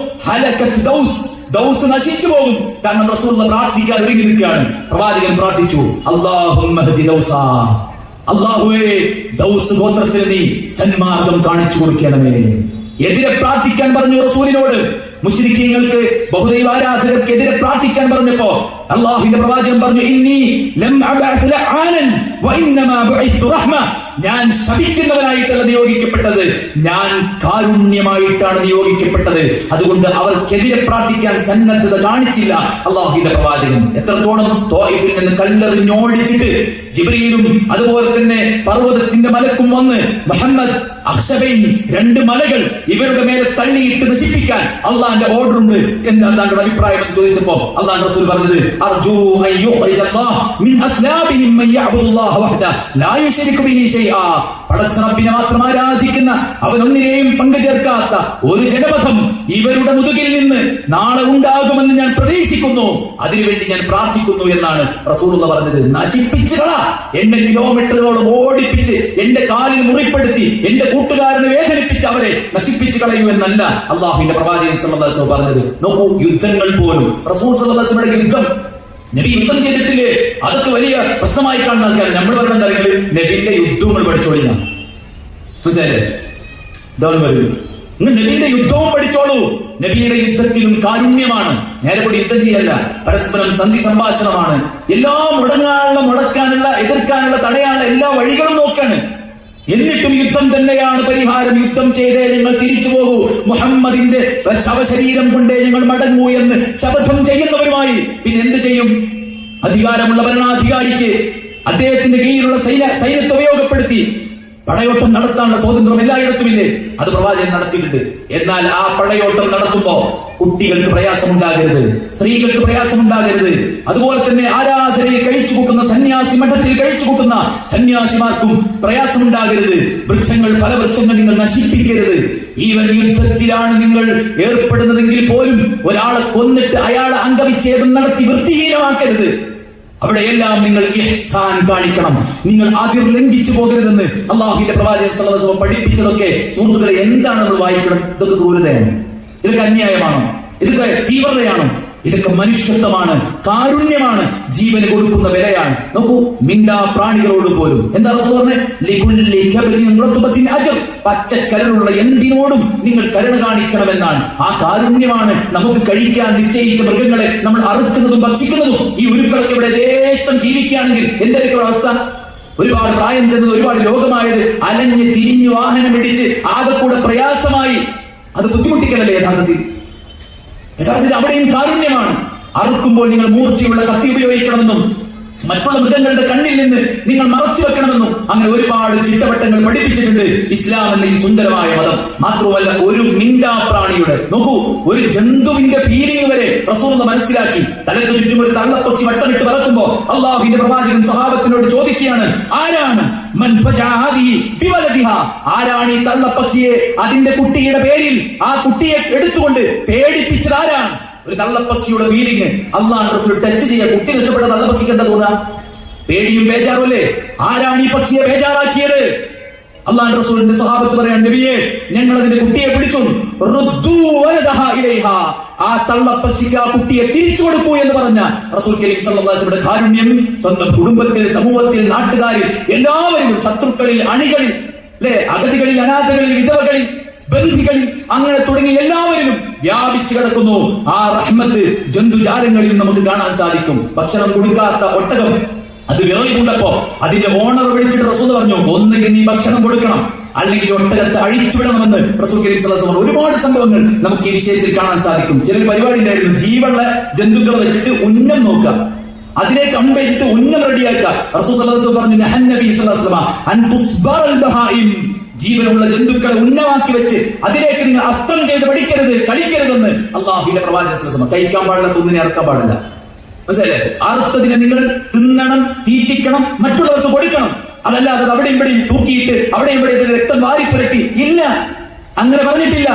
ഹലകത്ത് ദൗസ് നശിച്ചു പോകും. കാരണം റസൂലുള്ളാഹി പ്രാർത്ഥിക്കാൻ ഒരുങ്ങി നിൽക്കുകയാണ്. പ്രവാചകൻ പ്രാർത്ഥിച്ചു, അല്ലാഹുമ്മ ഹദി ദൗസ, അല്ലാഹുവേ ദൗസ് ഗോത്രത്തിന് നീ സന്മാർഗം കാണിച്ചു കൊടുക്കണമേ. എതിരെ പ്രാർത്ഥിക്കാൻ പറഞ്ഞു റസൂലിനോട്. മുശ്രിക്കീങ്ങൾക്ക്, ബഹുദൈവാരാധകർക്കെതിരെ പ്രാർത്ഥിക്കാൻ പറഞ്ഞപ്പോ അല്ലാഹുവിന്റെ പ്രവാചകൻ പറഞ്ഞു, ഇന്നി ലം അബഅസ് ലആനൻ വഇന്നമാ ബുഇസ്തു റഹ്മ, ഞാൻ ശപിക്കുന്നവനായിട്ടല്ല നിയോഗിക്കപ്പെട്ടത്, ഞാൻ കാരുണ്യമായിട്ടാണ് നിയോഗിക്കപ്പെട്ടത്. അതുകൊണ്ട് അവർക്കെതിരെ പ്രാർത്ഥിക്കാൻ സന്നദ്ധത കാണിച്ചില്ല അള്ളാഹുവിന്റെ പ്രവാചകൻ. എത്രത്തോളം ത്വായിഫിൽ നിന്ന് കല്ലെറിഞ്ഞോടിച്ചിട്ട് ജിബ്രീലും അതുപോലെ തന്നെ പർവ്വതത്തിന്റെ മലക്കും വന്ന് മുഹമ്മദ് അഖ്ശബൈൻ, 2 മലകൾ ഇവരുടെ മേലെ തള്ളിയിട്ട് നശിപ്പിക്കാൻ അള്ളാന്റെ ഓർഡർ ഉണ്ട് എന്ന് താങ്കളുടെ അഭിപ്രായം ചോദിച്ചപ്പോ അള്ളാഹു റസൂൽ പറഞ്ഞത് അർജു അൻ യുഖ്രിജല്ലാഹ് മിൻ അസ്ലാബിഹിം മൻ യഅബുദുല്ലാഹ വഹ്ദഹു ലാ യുശ്രികു ബിഹി ശൈആ. പടച്ചറബിനെ മാത്രം ആരാധിക്കുന്ന, അവനൊന്നിനെയും പങ്കു ചേർക്കാത്ത ഒരു ജനപഥം ഇവരുടെ മുതുകിൽ നിന്ന് നാളെ ഉണ്ടാകുമെന്ന് ഞാൻ പ്രതീക്ഷിക്കുന്നു, അതിനുവേണ്ടി ഞാൻ പ്രാർത്ഥിക്കുന്നു എന്നാണ് റസൂലുള്ളാഹി പറഞ്ഞത്. നശിപ്പിച്ചു കള, എന്നെ കിലോമീറ്ററുകളോളം ഓടിപ്പിച്ച് എന്റെ കാലിൽ മുറിപ്പെടുത്തി എന്റെ കൂട്ടുകാരനെ വേദനിപ്പിച്ച് അവരെ നശിപ്പിച്ചു കളയൂ എന്നല്ല അള്ളാഹുവിന്റെ പ്രവാചകൻ സല്ലല്ലാഹു അലൈഹി വസല്ലം പറഞ്ഞത്. നോക്കൂ, യുദ്ധങ്ങൾ പോലും റസൂൽ സല്ലല്ലാഹു അലൈഹി വസല്ലം യുദ്ധം, നബി യുദ്ധം ചെയ്തിട്ടില്ലേ, അതൊക്കെ വലിയ പ്രശ്നമായി കാണുന്ന ആൾക്കാർ. നമ്മൾ പറയുന്ന കാര്യങ്ങൾ നബിന്റെ യുദ്ധങ്ങൾ പഠിച്ചോളില്ല, നബിയുടെ യുദ്ധവും പഠിച്ചോളൂ. നബിയുടെ യുദ്ധത്തിലും കാരുണ്യമാണ്, നേരെപ്പടി യുദ്ധം ചെയ്യല്ല, പരസ്പരം സന്ധി സംഭാഷണമാണ്. എല്ലാം മുടക്കാനുള്ള എതിർക്കാനുള്ള തടയാനുള്ള എല്ലാ വഴികളും നോക്കാണ്. എന്നിട്ടും യുദ്ധം തന്നെയാണ് പരിഹാരം. യുദ്ധം ചെയ്തേ ഞങ്ങൾ തിരിച്ചു പോകൂ, മുഹമ്മദിന്റെ ശവശരീരം കൊണ്ടേ ഞങ്ങൾ മടങ്ങൂ എന്ന് ശപഥം ചെയ്യുന്നവരുമായി പിന്നെ എന്ത് ചെയ്യും? അധികാരമുള്ള ഭരണാധികാരിക്ക് അദ്ദേഹത്തിന്റെ കീഴിലുള്ള സൈന്യത്തെ ഉപയോഗപ്പെടുത്തി പടയോട്ടം നടത്താനുള്ള സ്വാതന്ത്ര്യം എല്ലായിടത്തുമില്ലേ? അത് പ്രവാചകൻ നടത്തിയിട്ടുണ്ട്. എന്നാൽ ആ പടയോട്ടം നടത്തുമ്പോ കുട്ടികൾക്ക് പ്രയാസമുണ്ടാകരുത്, സ്ത്രീകൾക്ക് പ്രയാസമുണ്ടാകരുത്. അതുപോലെ തന്നെ ആരാധനയിൽ കഴിച്ചു കൂട്ടുന്ന സന്യാസി മഠത്തിൽ കഴിച്ചു കൂട്ടുന്ന സന്യാസിമാർക്കും പ്രയാസമുണ്ടാകരുത്. പല വൃക്ഷങ്ങൾ നിങ്ങൾ നശിപ്പിക്കരുത്. ഈവൻ യുദ്ധത്തിലാണ് നിങ്ങൾ ഏർപ്പെടുന്നതെങ്കിൽ പോലും ഒരാളെ കൊന്നിട്ട് അയാളെ അംഗവിച്ഛേദം നടത്തി വൃത്തിഹീനമാക്കരുത്. അവിടെയെല്ലാം നിങ്ങൾ ഇഹ്സാൻ കാണിക്കണം, നിങ്ങൾ അതിർ ലംഘിച്ചു പോകരുതെന്ന് അള്ളാഹുവിന്റെ പ്രവാചകൻ സല്ലല്ലാഹു അലൈഹി വസല്ലം പഠിപ്പിച്ചതൊക്കെ സുഹൃത്തുക്കളെ എന്താണ് നമ്മൾ വായിക്കണം? ഇതൊക്കെ ക്രൂരതയാണ്, ഇതൊക്കെ അന്യായമാണോ? ഇതൊക്കെ തീവ്രതയാണോ? ഇതൊക്കെ മനുഷ്യത്വമാണ്, കാരുണ്യമാണ്, ജീവന് കൊടുക്കുന്ന വിലയാണ്. നോക്കൂ, മിണ്ടാ പ്രാണികളോട് പോലും എന്താ പറഞ്ഞത്? പച്ചക്കരളുള്ള എന്തിനോടും നിങ്ങൾ കരുണ കാണിക്കണമെന്നാണ്. ആ കാരുണ്യമാണ് നമുക്ക് കഴിക്കാൻ നിശ്ചയിച്ച മൃഗങ്ങളെ നമ്മൾ അറുക്കുന്നതും ഭക്ഷിക്കുന്നതും. ഈ ഉരുക്കളൊക്കെ ഇവിടെ യഥേഷ്ടം ജീവിക്കുകയാണെങ്കിൽ എന്തായിരിക്കും അവസ്ഥ? ഒരുപാട് പ്രായം ചെന്നത്, ഒരുപാട് രോഗമായത്, അലഞ്ഞ് തിരിഞ്ഞു വാഹനം ഇടിച്ച് ആകെ കൂടെ പ്രയാസമായി. അത് ബുദ്ധിമുട്ടിക്കലല്ലേ യഥാർത്ഥത്തിൽ അവിടെയും കാരുണ്യമാണ്. അറുക്കുമ്പോൾ നിങ്ങൾ മൂർച്ചയുള്ള കത്തി ഉപയോഗിക്കണമെന്നും മറ്റുള്ള മൃഗങ്ങളുടെ കണ്ണിൽ നിന്ന് നിങ്ങൾ മറച്ചു വെക്കണമെന്നും അങ്ങനെ ഒരുപാട് ചിട്ടവട്ടങ്ങൾ പഠിപ്പിച്ചിട്ടുണ്ട് ഇസ്ലാം എന്ന ഈ സുന്ദരമായ മതം. മാത്രമല്ല, ഒരു മിണ്ടാ പ്രാണിയുടെ, നോക്കൂ, ഒരു ജന്തുവിന്റെ ഫീലിംഗ് വരെ റസൂലുള്ളാഹി മനസ്സിലാക്കി. തലക്ക് ചുറ്റും ഒരു തള്ളപ്പക്ഷി വട്ടമിട്ട് പറക്കുമ്പോ അള്ളാഹുവിന്റെ പ്രവാചകൻ സ്വഹാബത്തിനോട് ചോദിക്കുകയാണ്, ആരാണ് ആരാണ് ഈ തള്ളപ്പക്ഷിയെ അതിന്റെ കുട്ടിയുടെ പേരിൽ ആ കുട്ടിയെ എടുത്തുകൊണ്ട് പേടിപ്പിച്ചത്? ആരാണ്? ഒരു തള്ളപ്പക്ഷിയുടെ ഫീലിംഗ് അള്ളാഹു റസൂൽ ടച്ച് ചെയ്യുക. കുട്ടി രക്ഷപ്പെട്ട തള്ളപ്പക്ഷിക്ക് എന്താ തോന്നുക? പേടിയും ബേജാറും അല്ലേ? ആരാണ് ഈ പക്ഷിയെ ബേജാറാക്കിയത്? അള്ളാഹു റസൂലിന്റെ സ്വഹാബത്ത് പറയാൻ, നബിയെ, ഞങ്ങൾ അതിന്റെ കുട്ടിയെ പിടിച്ചു, ആ തള്ളപ്പക്ഷിക്ക് ആ കുട്ടിയെ തിരിച്ചു കൊടുക്കൂ എന്ന് പറഞ്ഞ റസൂൽ കരീം സല്ലല്ലാഹു അലൈഹി വസല്ലം കാരുണ്യം സ്വന്തം കുടുംബത്തിൽ, സമൂഹത്തിൽ, നാട്ടുകാരിൽ, എല്ലാവരും, ശത്രുക്കളിൽ, അണികളിൽ, അഗതികളിൽ, അനാഥകളിൽ, വിധവകളിൽ, ബന്ധികളിൽ, അങ്ങനെ തുടങ്ങി എല്ലാവരിലും വ്യാപിച്ചു കിടക്കുന്നു. ആ റഹ്മത്ത് ജന്തുജാലങ്ങളിൽ നമുക്ക് കാണാൻ സാധിക്കും. ഭക്ഷണം കൊടുക്കാത്ത ഒട്ടകം അത് വിറളി കൊണ്ടപ്പോ അതിന്റെ ഓണർ വിളിച്ചിട്ട് റസൂൽ പറഞ്ഞു, ഒന്നുകിൽ നീ ഭക്ഷണം കൊടുക്കണം, അല്ലെങ്കിൽ ഒട്ടകത്തെ അഴിച്ചുവിടണമെന്ന് റസൂൽ കരീം സല്ലല്ലാഹു അലൈഹി വസല്ലം. ഒരുപാട് സംഭവങ്ങൾ നമുക്ക് ഈ വിഷയത്തിൽ കാണാൻ സാധിക്കും. ചില പരിപാടി ഉണ്ടായിരുന്നു, ജീവുള്ള ജന്തുക്കളെ വെച്ചിട്ട് ഉന്നം നോക്കുക, അതിനെ കമ്പെയ്തിട്ട് ഉന്നം റെഡിയാക്കുക. റസൂൽ സല്ലല്ലാഹു അലൈഹി വസല്ലം പറഞ്ഞു, നഹൻ നബി സല്ലല്ലാഹു അലൈഹി വസല്ലം അൻ തുസ്ബറൽ ബഹായിം, ജീവനുള്ള ജന്തുക്കളെ ഉന്നമാക്കി വെച്ച് അതിലേക്ക് നിങ്ങൾ അസ്ത്രം ചെയ്ത് പഠിക്കരുത്, കളിക്കരുതെന്ന് അള്ളാഹുവിന്റെ പ്രവാചകൻ സല്ലല്ലാഹു അലൈഹി വസല്ലം. കഴിക്കാൻ പാടില്ല, ഒന്നിനെ അറക്കാൻ പാടില്ല, മനസ്സിലായില്ലേ? അറുത്തതിനെ നിങ്ങൾ തിന്നണം, തീറ്റിക്കണം, മറ്റുള്ളവർക്ക് കൊടുക്കണം. അതല്ലാതെ അവിടെ ഇവിടെയും തൂക്കിയിട്ട് അവിടെ ഇവിടെ രക്തം വാരിപ്പുരട്ടി ഇല്ല, അങ്ങനെ പറഞ്ഞിട്ടില്ല.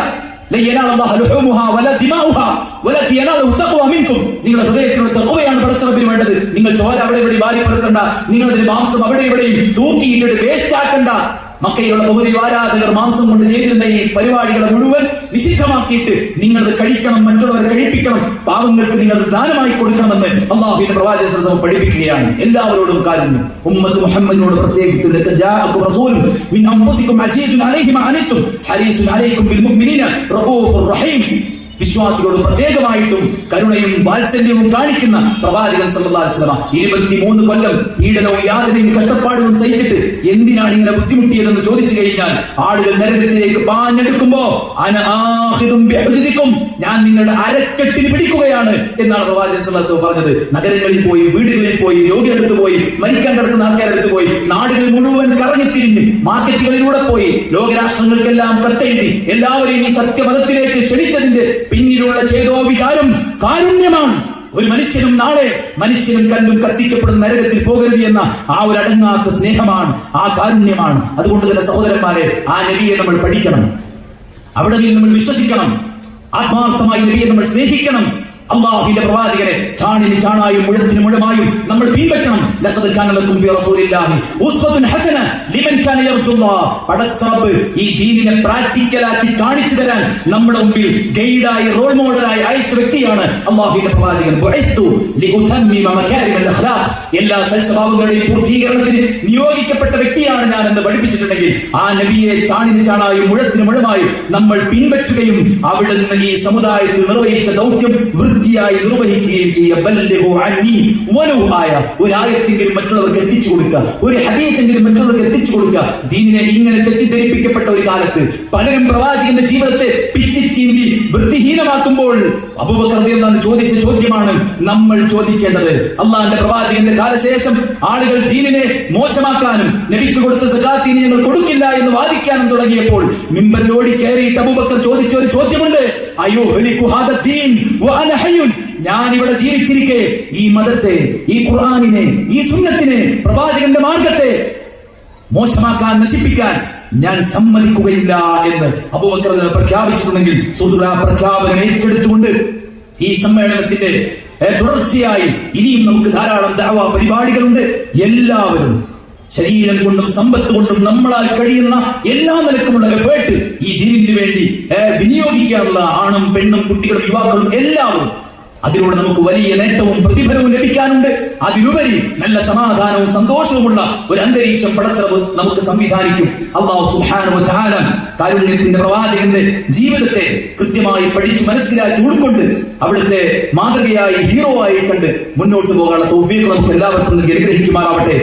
നിങ്ങളുടെ ഹൃദയത്തിലുള്ള തഖ്വയാണ് പടച്ചറബിന് വേണ്ടത്. നിങ്ങൾ ചോര അവിടെ ഇവിടെ വാരിപ്പുരത്തണ്ട, നിങ്ങളതിന്റെ മാംസം അവിടെ ഇവിടെയും തൂക്കിയിട്ടിട്ട് വേസ്റ്റ് ആക്കണ്ട. മക്കയിലുള്ള ബഹുദൈവ ആരാധകർ മാംസം കൊണ്ട് ചെയ്തിരുന്ന ഈ പരിപാടികളെ മുഴുവൻ നിഷിദ്ധമാക്കിയിട്ട് നിങ്ങളത് കഴിക്കണം, മറ്റുള്ളവരെ കഴിപ്പിക്കണം, പാവങ്ങൾക്ക് നിങ്ങൾ ദാനമായി കൊടുക്കണമെന്ന് അള്ളാഹുവിന്റെ പ്രവാചകൻ സല്ലല്ലാഹു അലൈഹി വസല്ലം പഠിപ്പിക്കുകയാണ്. എല്ലാവരോടും കാരുണ്യം. ഉമ്മത്ത് മുഹമ്മദിനോട് പ്രത്യേകിച്ച് വിശ്വാസികളോട് പ്രത്യേകമായിട്ടും കരുണയും വാത്സല്യവും കാണിക്കുന്ന പ്രവാചകൻ സല്ലല്ലാഹു അലൈഹി വസല്ലം 23 കൊല്ലം പീഡനവും യാതനയും കഷ്ടപ്പാടുകളും സഹിച്ചിട്ട് എന്തിനാണ് ഇങ്ങനെ ബുദ്ധിമുട്ടിയതെന്ന് ചോദിച്ചു കഴിഞ്ഞാൽ ആളുകൾ നരകത്തിലേക്ക് പാഞ്ഞെടുക്കുമ്പോ ഞാൻ നിങ്ങളുടെ അരക്കെട്ടിന് പിടിക്കുകയാണ് എന്നാണ് പ്രവാചകൻ സല്ലല്ലാഹു അലൈഹി വസല്ലം പറഞ്ഞത്. നഗരങ്ങളിൽ പോയി, വീടുകളിൽ പോയി, രോഗികളടുത്ത് പോയി, മരിക്കാൻ കിടക്കുന്ന ആൾക്കാരടുത്ത് പോയി, നാടുകൾ മുഴുവൻ കറങ്ങിത്തിരിഞ്ഞ് മാർക്കറ്റുകളിലൂടെ പോയി, ലോകരാഷ്ട്രങ്ങൾക്കെല്ലാം കത്തെഴുതി എല്ലാവരെയും ഈ സത്യമതത്തിലേക്ക് ക്ഷണിച്ചതിന്റെ പിന്നിലുള്ള ചേതോവികാരം കാരുണ്യമാണ്. ഒരു മനുഷ്യനും നാളെ മനുഷ്യനും കല്ലും കത്തിക്കപ്പെടുന്ന നരകത്തിൽ പോകരുത് എന്ന ആ ഒരു അടങ്ങാത്ത സ്നേഹമാണ്, ആ കാരുണ്യമാണ്. അതുകൊണ്ട് തന്നെ സഹോദരന്മാരെ, ആ നബിയെ നമ്മൾ പഠിക്കണം, അവിടെ നമ്മൾ വിശ്വസിക്കണം, ആത്മാർത്ഥമായി നബിയെ നമ്മൾ സ്നേഹിക്കണം. അല്ലാഹുവിന്റെ പ്രവാചകനെ ചാണിന് ചാണായും മുഴത്തിന് മുഴമായും നമ്മൾ പിൻപറ്റണം. ലഖദ് കാന ലക്കും ഫീ റസൂലില്ലാഹി ഉസ്വത്തുൻ ഹസന ലിമൻ കാന യർജുല്ലാഹ്. പടച്ചറബ് ഈ ദീനിനെ പ്രാക്ടിക്കലാക്കി കാണിച്ചു തരാൻ നമ്മുടെ മുമ്പിൽ ഗൈഡായി, റോൾ മോഡലായി അയച്ച വ്യക്തിയാണ് അല്ലാഹുവിന്റെ പ്രവാചകൻ. ബുഇസ്തു ലിഉതമ്മിമ മകാരിമൽ അഖ്ലാഖ്. എല്ലാ സൽസ്വഭാവങ്ങളുടെയും പൂർത്തീകരണത്തിന് നിയോഗിക്കപ്പെട്ട വ്യക്തിയാണ് ഞാൻ എന്ന് പഠിപ്പിച്ചിട്ടുണ്ടെങ്കിൽ ആ നബിയെ ചാണിന് ചാണായും മുഴത്തിന് മുഴമായും നമ്മൾ പിൻപറ്റുകയും അവിടുന്ന് ഈ സമുദായത്തിൽ നിർവഹിച്ച ദൗത്യം വൃത്തിയായി നിർവഹിക്കുകയും ചെയ്യുക. ഒരു ആയത്തെങ്കിലും മറ്റുള്ളവർക്ക് എത്തിച്ചു കൊടുക്കുക, ഒരു ഹദീസെങ്കിലും മറ്റുള്ളവർക്ക് എത്തിച്ചു കൊടുക്കുക. ദീനിനെ ഇങ്ങനെ തെറ്റിദ്ധരിപ്പിക്കപ്പെട്ട ഒരു കാലത്ത് പലരും പ്രവാചകന്റെ ജീവിതത്തെ പിച്ചിച്ചീന്തി വൃത്തിഹീനമാക്കുമ്പോൾ അബൂബക്കർ റളിയല്ലാഹു ചോദിച്ച ചോദ്യമാണ് നമ്മൾ ചോദിക്കേണ്ടത്. അള്ളാഹുവിന്റെ പ്രവാചകന്റെ കാലശേഷം ആളുകൾ ദീനിനെ മോശമാക്കാനും നബിക്ക് കൊടുത്ത സകാത്തിനെ ഞങ്ങൾ കൊടുക്കില്ല എന്ന് വാദിക്കാനും തുടങ്ങിയപ്പോൾ മിമ്പറിലോടി കയറിയിട്ട് അബൂബക്കർ ചോദിച്ച ഒരു ചോദ്യമുണ്ട്. ഞാൻ ഇവിടെ ജീവിച്ചിരിക്കെ ഈ മതത്തെ, ഈ ഖുർആനിനെ, ഈ സുന്നത്തിനെ, പ്രവാചകന്റെ മാർഗത്തെ മോശമാക്കാൻ, നശിപ്പിക്കാൻ ഞാൻ സമ്മതിക്കുകയില്ല എന്ന് അബൂബക്കർ പ്രഖ്യാപിച്ചിട്ടുണ്ടെങ്കിൽ സുദുറ പ്രഖ്യാപനം ഏറ്റെടുത്തുകൊണ്ട് ഈ സമ്മേളനത്തിന്റെ തുടർച്ചയായി ഇനിയും നമുക്ക് ധാരാളം ദഅവ പരിപാടികളുണ്ട്. എല്ലാവരും ശരീരം കൊണ്ടും സമ്പത്ത് കൊണ്ടും നമ്മളാൽ കഴിയുന്ന എല്ലാ നിലക്കുമുള്ള എഫേർട്ട് ഈ ദീനിന് വേണ്ടി വിനിയോഗിക്കാനുള്ള ആണും പെണ്ണും കുട്ടികളും യുവാക്കളും എല്ലാവരും. അതിലൂടെ നമുക്ക് വലിയ നേട്ടവും പ്രതിഫലവും ലഭിക്കാനുണ്ട്. അതിലുപരി നല്ല സമാധാനവും സന്തോഷവുമുള്ള ഒരു അന്തരീക്ഷം പടച്ചറബ് നമുക്ക് സംവിധാനിക്കും. അല്ലാഹു സുബ്ഹാനഹു വ തആല കാരുണ്യത്തിന്റെ പ്രവാചകന്റെ ജീവിതത്തെ കൃത്യമായി പഠിച്ചു മനസ്സിലാക്കി ഉൾക്കൊണ്ട് അവിടുത്തെ മാതൃകയായി, ഹീറോ ആയി കണ്ട് മുന്നോട്ട് പോകാനുള്ള തൗഫീഖ് നമുക്ക് എല്ലാവർക്കും അനുഗ്രഹിക്കുമാറാവട്ടെ.